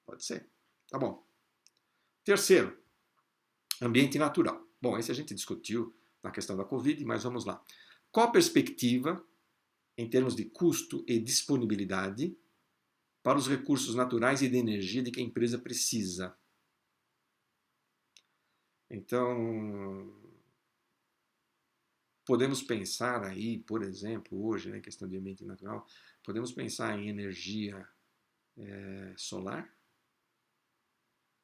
Pode ser. Tá bom. Terceiro, ambiente natural. Bom, esse a gente discutiu na questão da Covid, mas vamos lá. Qual a perspectiva em termos de custo e disponibilidade para os recursos naturais e de energia de que a empresa precisa? Então, podemos pensar aí, por exemplo, hoje, né, questão de ambiente natural, podemos pensar em energia solar,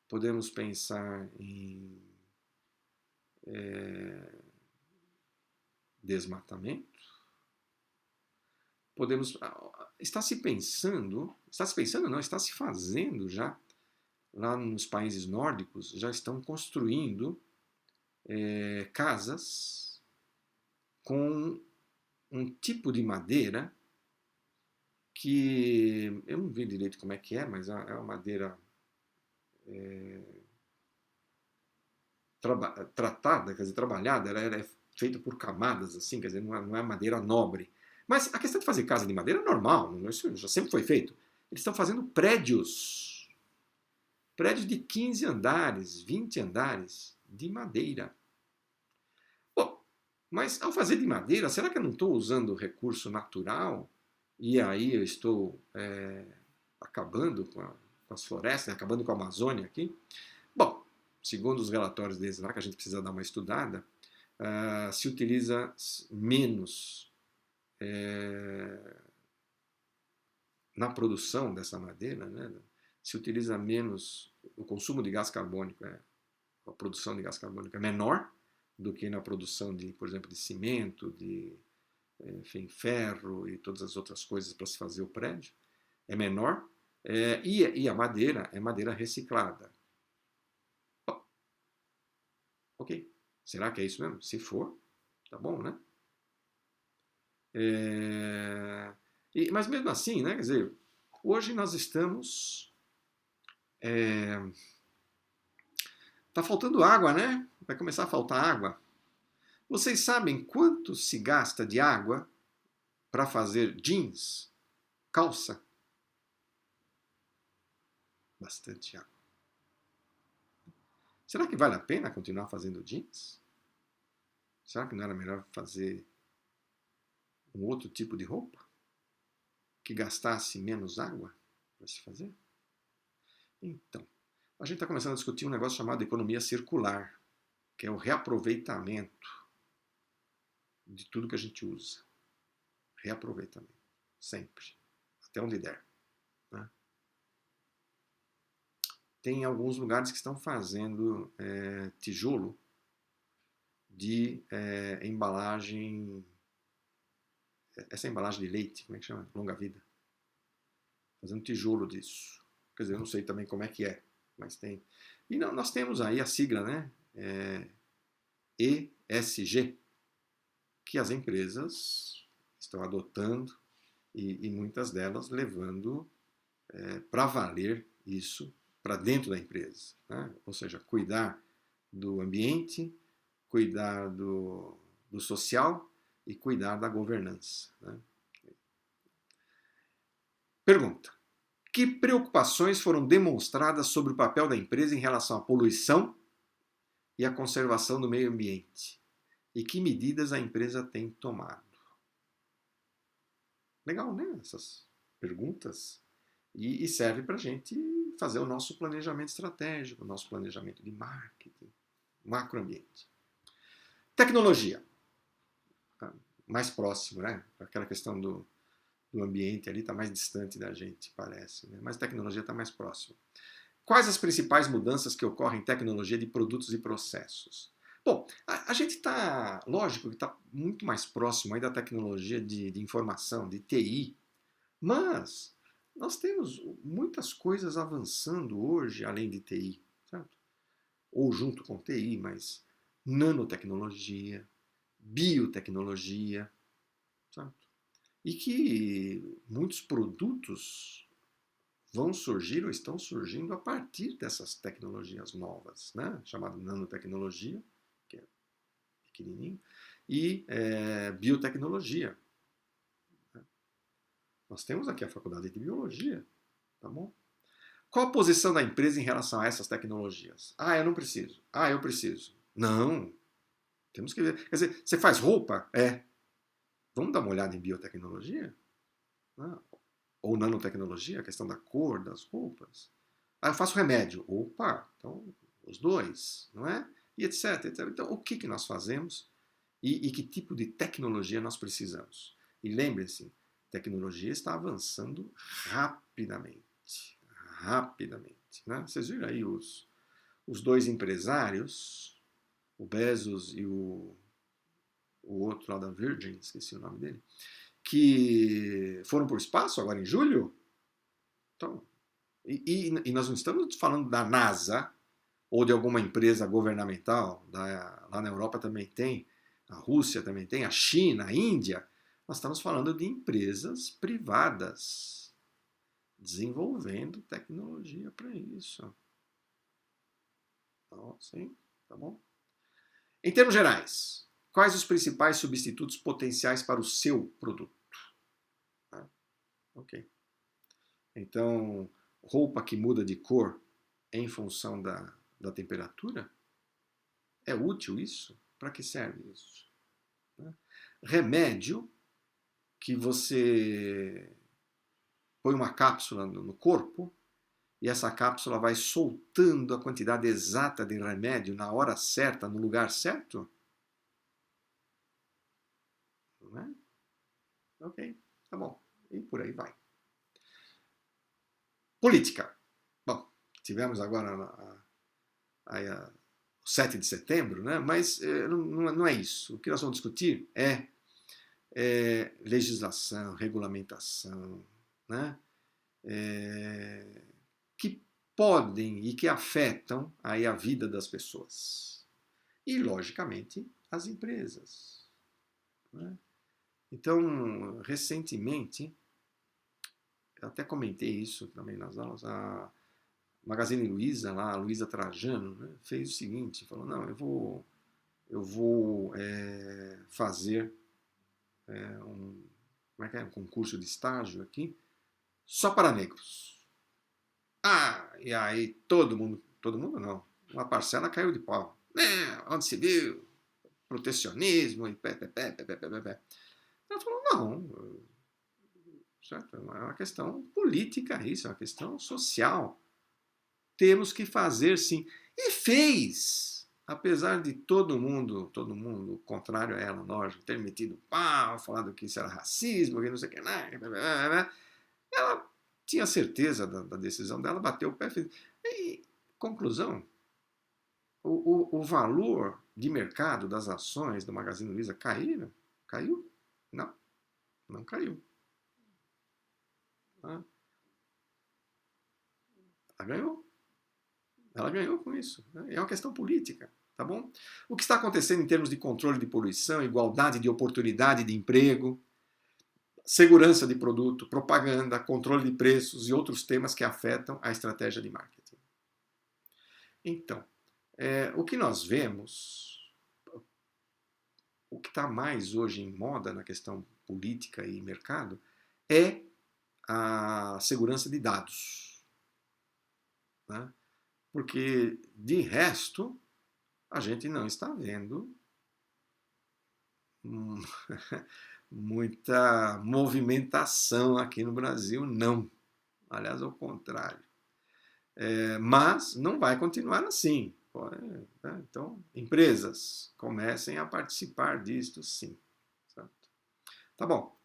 podemos pensar em desmatamento, podemos... Está se pensando não, está se fazendo já, lá nos países nórdicos, já estão construindo casas com um tipo de madeira que eu não vi direito como é que é, mas é uma madeira tratada, quer dizer, trabalhada, ela é feita por camadas, assim, quer dizer, não é madeira nobre. Mas a questão de fazer casa de madeira é normal, isso já sempre foi feito. Eles estão fazendo prédios de 15 andares, 20 andares de madeira. Bom, mas ao fazer de madeira, será que eu não estou usando recurso natural? E aí eu estou acabando com as florestas, acabando com a Amazônia aqui? Bom, segundo os relatórios deles lá, que a gente precisa dar uma estudada, se utiliza menos na produção dessa madeira, né? Se utiliza menos, o consumo de gás carbônico, a produção de gás carbônico é menor do que na produção de, por exemplo, de cimento, de enfim, ferro e todas as outras coisas para se fazer o prédio, é menor, e a madeira é madeira reciclada. Oh, ok, será que é isso mesmo? Se for, tá bom, né? Mas mesmo assim, né, quer dizer, hoje nós estamos... Tá faltando água, né? Vai começar a faltar água. Vocês sabem quanto se gasta de água para fazer jeans, calça? Bastante água. Será que vale a pena continuar fazendo jeans? Será que não era melhor fazer um outro tipo de roupa que gastasse menos água para se fazer? Então, a gente está começando a discutir um negócio chamado economia circular, que é o reaproveitamento de tudo que a gente usa. Reaproveitamento, sempre, até onde der. Né? Tem alguns lugares que estão fazendo tijolo de embalagem, essa embalagem de leite, como é que chama? Longa vida. Fazendo tijolo disso. Quer dizer, eu não sei também como é que é, mas tem. E nós temos aí a sigla, né? ESG, que as empresas estão adotando e muitas delas levando para valer isso para dentro da empresa. Né? Ou seja, cuidar do ambiente, cuidar do social e cuidar da governança. Né? Pergunta: que preocupações foram demonstradas sobre o papel da empresa em relação à poluição e à conservação do meio ambiente? E que medidas a empresa tem tomado? Legal, né? Essas perguntas. E serve para a gente fazer o nosso planejamento estratégico, o nosso planejamento de marketing, macroambiente. Tecnologia. Mais próximo, né? Aquela questão do ambiente ali está mais distante da gente, parece. Né? Mas a tecnologia está mais próxima. Quais as principais mudanças que ocorrem em tecnologia de produtos e processos? Bom, a gente está, lógico que está muito mais próximo aí da tecnologia de informação, de TI, mas nós temos muitas coisas avançando hoje além de TI, certo? Ou junto com TI, mas nanotecnologia, biotecnologia, certo? E que muitos produtos vão surgir ou estão surgindo a partir dessas tecnologias novas, né? Chamada nanotecnologia, que é pequenininho, e biotecnologia. Né? Nós temos aqui a faculdade de biologia, tá bom? Qual a posição da empresa em relação a essas tecnologias? Ah, eu não preciso. Ah, eu preciso. Não. Temos que ver. Quer dizer, você faz roupa? É. Vamos dar uma olhada em biotecnologia? Ah, ou nanotecnologia, a questão da cor das roupas. Ah, eu faço remédio. Opa, então os dois, não é? E etc, etc. Então, o que nós fazemos e que tipo de tecnologia nós precisamos? E lembre-se, tecnologia está avançando rapidamente. Rapidamente. Né? Vocês viram aí os dois empresários, o Bezos e o outro lá da Virgin, esqueci o nome dele, que foram para o espaço agora em julho. Então, e nós não estamos falando da NASA ou de alguma empresa governamental, lá na Europa também tem, a Rússia também tem, a China, a Índia. Nós estamos falando de empresas privadas desenvolvendo tecnologia para isso. Então, sim, tá bom? Em termos gerais, quais os principais substitutos potenciais para o seu produto? Ah, ok. Então, roupa que muda de cor em função da temperatura? É útil isso? Para que serve isso? Remédio que você põe uma cápsula no corpo e essa cápsula vai soltando a quantidade exata de remédio na hora certa, no lugar certo? Não é? Ok, tá bom. E por aí vai. Política. Bom, tivemos agora o 7 de setembro, né? Mas não é isso. O que nós vamos discutir é legislação, regulamentação, né? Que podem e que afetam aí a vida das pessoas. E, logicamente, as empresas. Né? Então, recentemente, eu até comentei isso também nas aulas, a Magazine Luiza, lá, a Luiza Trajano, né, fez o seguinte, falou, não, eu vou fazer um concurso de estágio aqui só para negros. Ah, e aí todo mundo não, uma parcela caiu de pau. Onde se viu? Protecionismo e pé. Ela falou, não, certo? É uma questão política isso, é uma questão social. Temos que fazer sim. E fez! Apesar de todo mundo contrário a ela, nós, ter metido pau, falado que isso era racismo, que não sei o que, ela tinha certeza da decisão dela, bateu o pé e fez. E, conclusão, o valor de mercado das ações do Magazine Luiza caiu? Caiu? Não, não caiu. Ela ganhou. Ela ganhou com isso. É uma questão política, tá bom? O que está acontecendo em termos de controle de poluição, igualdade de oportunidade de emprego, segurança de produto, propaganda, controle de preços e outros temas que afetam a estratégia de marketing. Então, o que nós vemos, o que está mais hoje em moda na questão política e mercado, é a segurança de dados. Né? Porque, de resto, a gente não está vendo muita movimentação aqui no Brasil, não. Aliás, ao contrário. Mas não vai continuar assim. Então, empresas comecem a participar disto, sim. Certo? Tá bom.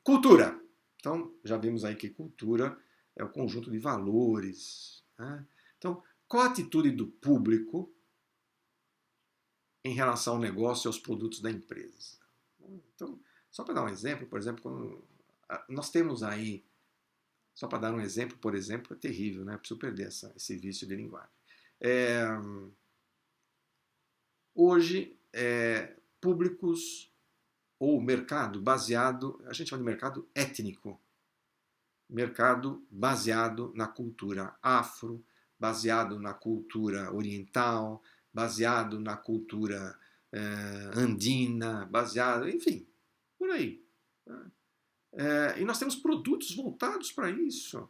Cultura. Então, já vimos aí que cultura é o conjunto de valores. Né? Então, qual a atitude do público em relação ao negócio e aos produtos da empresa? Então, só para dar um exemplo, por exemplo, quando nós temos aí, só para dar um exemplo, por exemplo, é terrível, né? Preciso perder esse vício de linguagem. Hoje, públicos ou mercado baseado, a gente chama de mercado étnico, mercado baseado na cultura afro, baseado na cultura oriental, baseado na cultura andina, baseado, enfim, por aí. E nós temos produtos voltados para isso.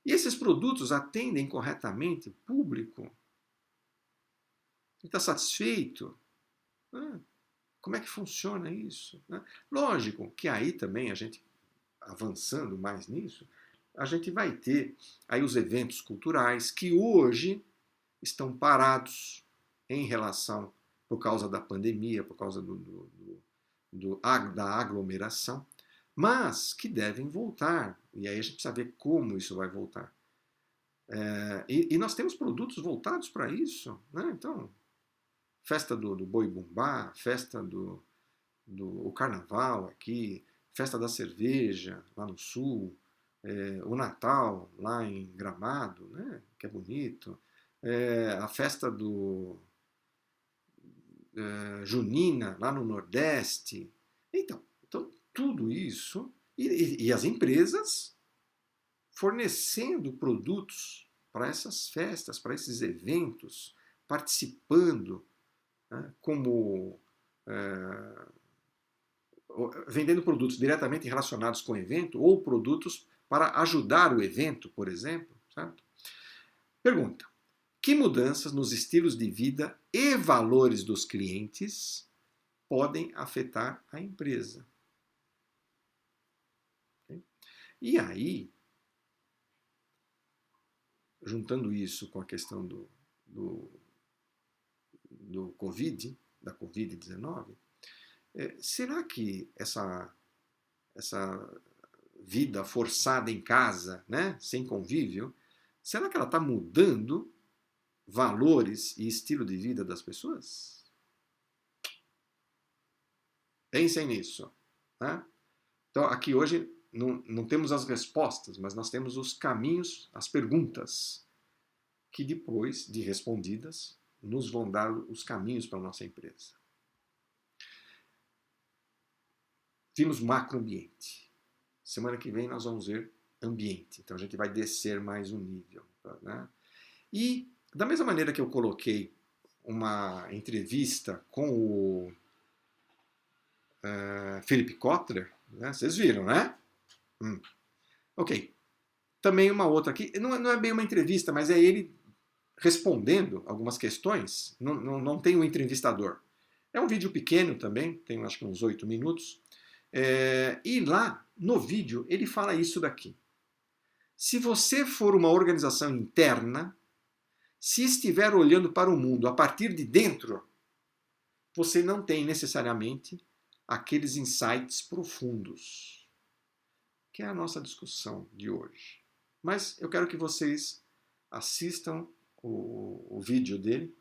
E esses produtos atendem corretamente o público? Ele está satisfeito? Como é que funciona isso? Lógico que aí também a gente, avançando mais nisso, a gente vai ter aí os eventos culturais que hoje estão parados em relação, por causa da pandemia, por causa da aglomeração, mas que devem voltar. E aí a gente precisa ver como isso vai voltar. E nós temos produtos voltados para isso. Né? Então, festa do Boi Bumbá, festa do carnaval aqui, festa da cerveja, lá no sul, o Natal, lá em Gramado, né, que é bonito, a festa junina, lá no Nordeste. Então tudo isso, e as empresas fornecendo produtos para essas festas, para esses eventos, participando, né, como vendendo produtos diretamente relacionados com o evento ou produtos para ajudar o evento, por exemplo. Certo? Pergunta: que mudanças nos estilos de vida e valores dos clientes podem afetar a empresa? Okay? E aí, juntando isso com a questão do Covid, da Covid-19, será que essa vida forçada em casa, né, sem convívio, será que ela está mudando valores e estilo de vida das pessoas? Pensem nisso. Né? Então, aqui hoje não temos as respostas, mas nós temos os caminhos, as perguntas, que depois de respondidas, nos vão dar os caminhos para a nossa empresa. Vimos macroambiente. Semana que vem nós vamos ver ambiente. Então a gente vai descer mais um nível. Né? E da mesma maneira que eu coloquei uma entrevista com o Philip Kotler, né? Vocês viram, né? Ok. Também uma outra aqui, não é bem uma entrevista, mas é ele respondendo algumas questões, não tem um entrevistador. É um vídeo pequeno também, tem acho que uns 8 minutos. E lá, no vídeo, ele fala isso daqui. Se você for uma organização interna, se estiver olhando para o mundo a partir de dentro, você não tem necessariamente aqueles insights profundos, que é a nossa discussão de hoje. Mas eu quero que vocês assistam o vídeo dele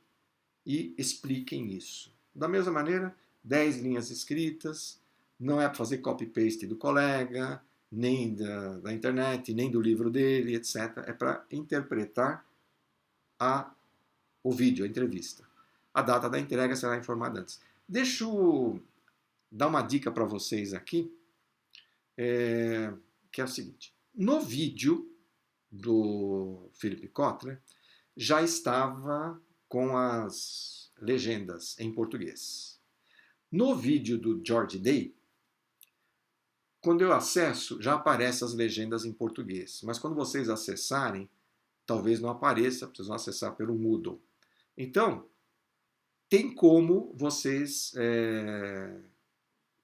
e expliquem isso. Da mesma maneira, 10 linhas escritas, não é para fazer copy-paste do colega, nem da internet, nem do livro dele, etc. É para interpretar o vídeo, a entrevista. A data da entrega será informada antes. Deixa eu dar uma dica para vocês aqui, que é o seguinte. No vídeo do Philip Kotler, já estava com as legendas em português. No vídeo do George Day, quando eu acesso, já aparecem as legendas em português. Mas quando vocês acessarem, talvez não apareça, vocês vão acessar pelo Moodle. Então, tem como vocês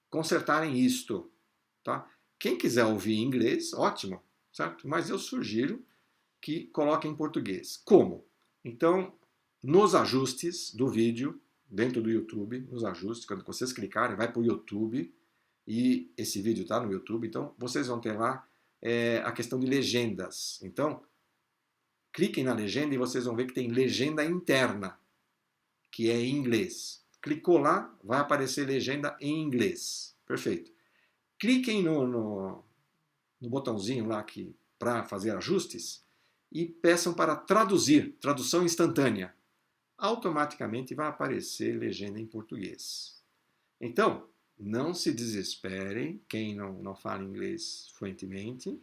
consertarem isto. Tá? Quem quiser ouvir em inglês, ótimo, certo? Mas eu sugiro que coloquem em português. Como? Então, nos ajustes do vídeo, dentro do YouTube, nos ajustes, quando vocês clicarem, vai para o YouTube, e esse vídeo está no YouTube, então vocês vão ter lá a questão de legendas. Então, cliquem na legenda e vocês vão ver que tem legenda interna, que é em inglês. Clicou lá, vai aparecer legenda em inglês. Perfeito. Cliquem no botãozinho lá para fazer ajustes e peçam para traduzir, tradução instantânea. Automaticamente vai aparecer legenda em português. Então, não se desesperem, quem não fala inglês fluentemente,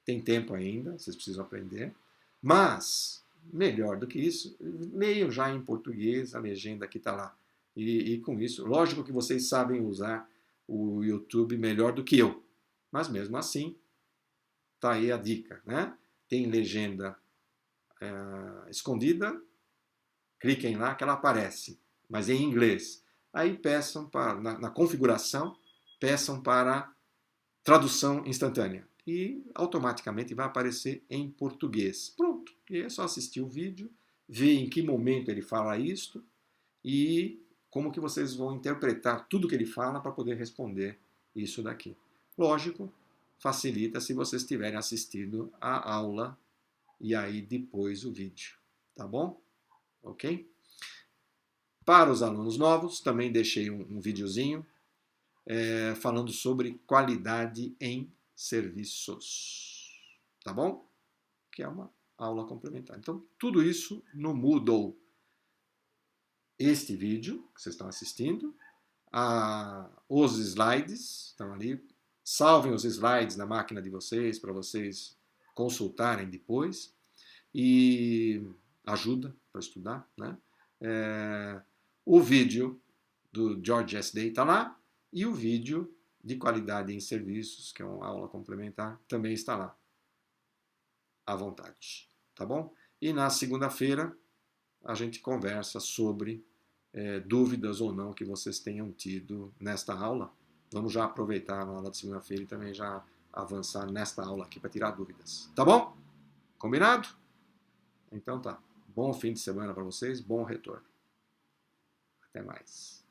tem tempo ainda, vocês precisam aprender. Mas, melhor do que isso, leiam já em português a legenda que está lá. E com isso, lógico que vocês sabem usar o YouTube melhor do que eu. Mas mesmo assim, está aí a dica, né? Tem legenda escondida, cliquem lá que ela aparece, mas em inglês. Aí peçam na configuração, peçam para tradução instantânea. E automaticamente vai aparecer em português. Pronto. E é só assistir o vídeo, ver em que momento ele fala isto e como que vocês vão interpretar tudo que ele fala para poder responder isso daqui. Lógico, facilita se vocês tiverem assistido a aula e aí depois o vídeo. Tá bom? Ok? Para os alunos novos, também deixei um videozinho falando sobre qualidade em serviços. Tá bom? Que é uma aula complementar. Então, tudo isso no Moodle. Este vídeo que vocês estão assistindo, os slides estão ali. Salvem os slides na máquina de vocês para vocês consultarem depois. E ajuda para estudar, né? O vídeo do George S. Day está lá e o vídeo de qualidade em serviços, que é uma aula complementar, também está lá, à vontade, tá bom? E na segunda-feira a gente conversa sobre dúvidas ou não que vocês tenham tido nesta aula. Vamos já aproveitar a aula de segunda-feira e também já avançar nesta aula aqui para tirar dúvidas, tá bom? Combinado? Então tá. Bom fim de semana para vocês, bom retorno. Até mais.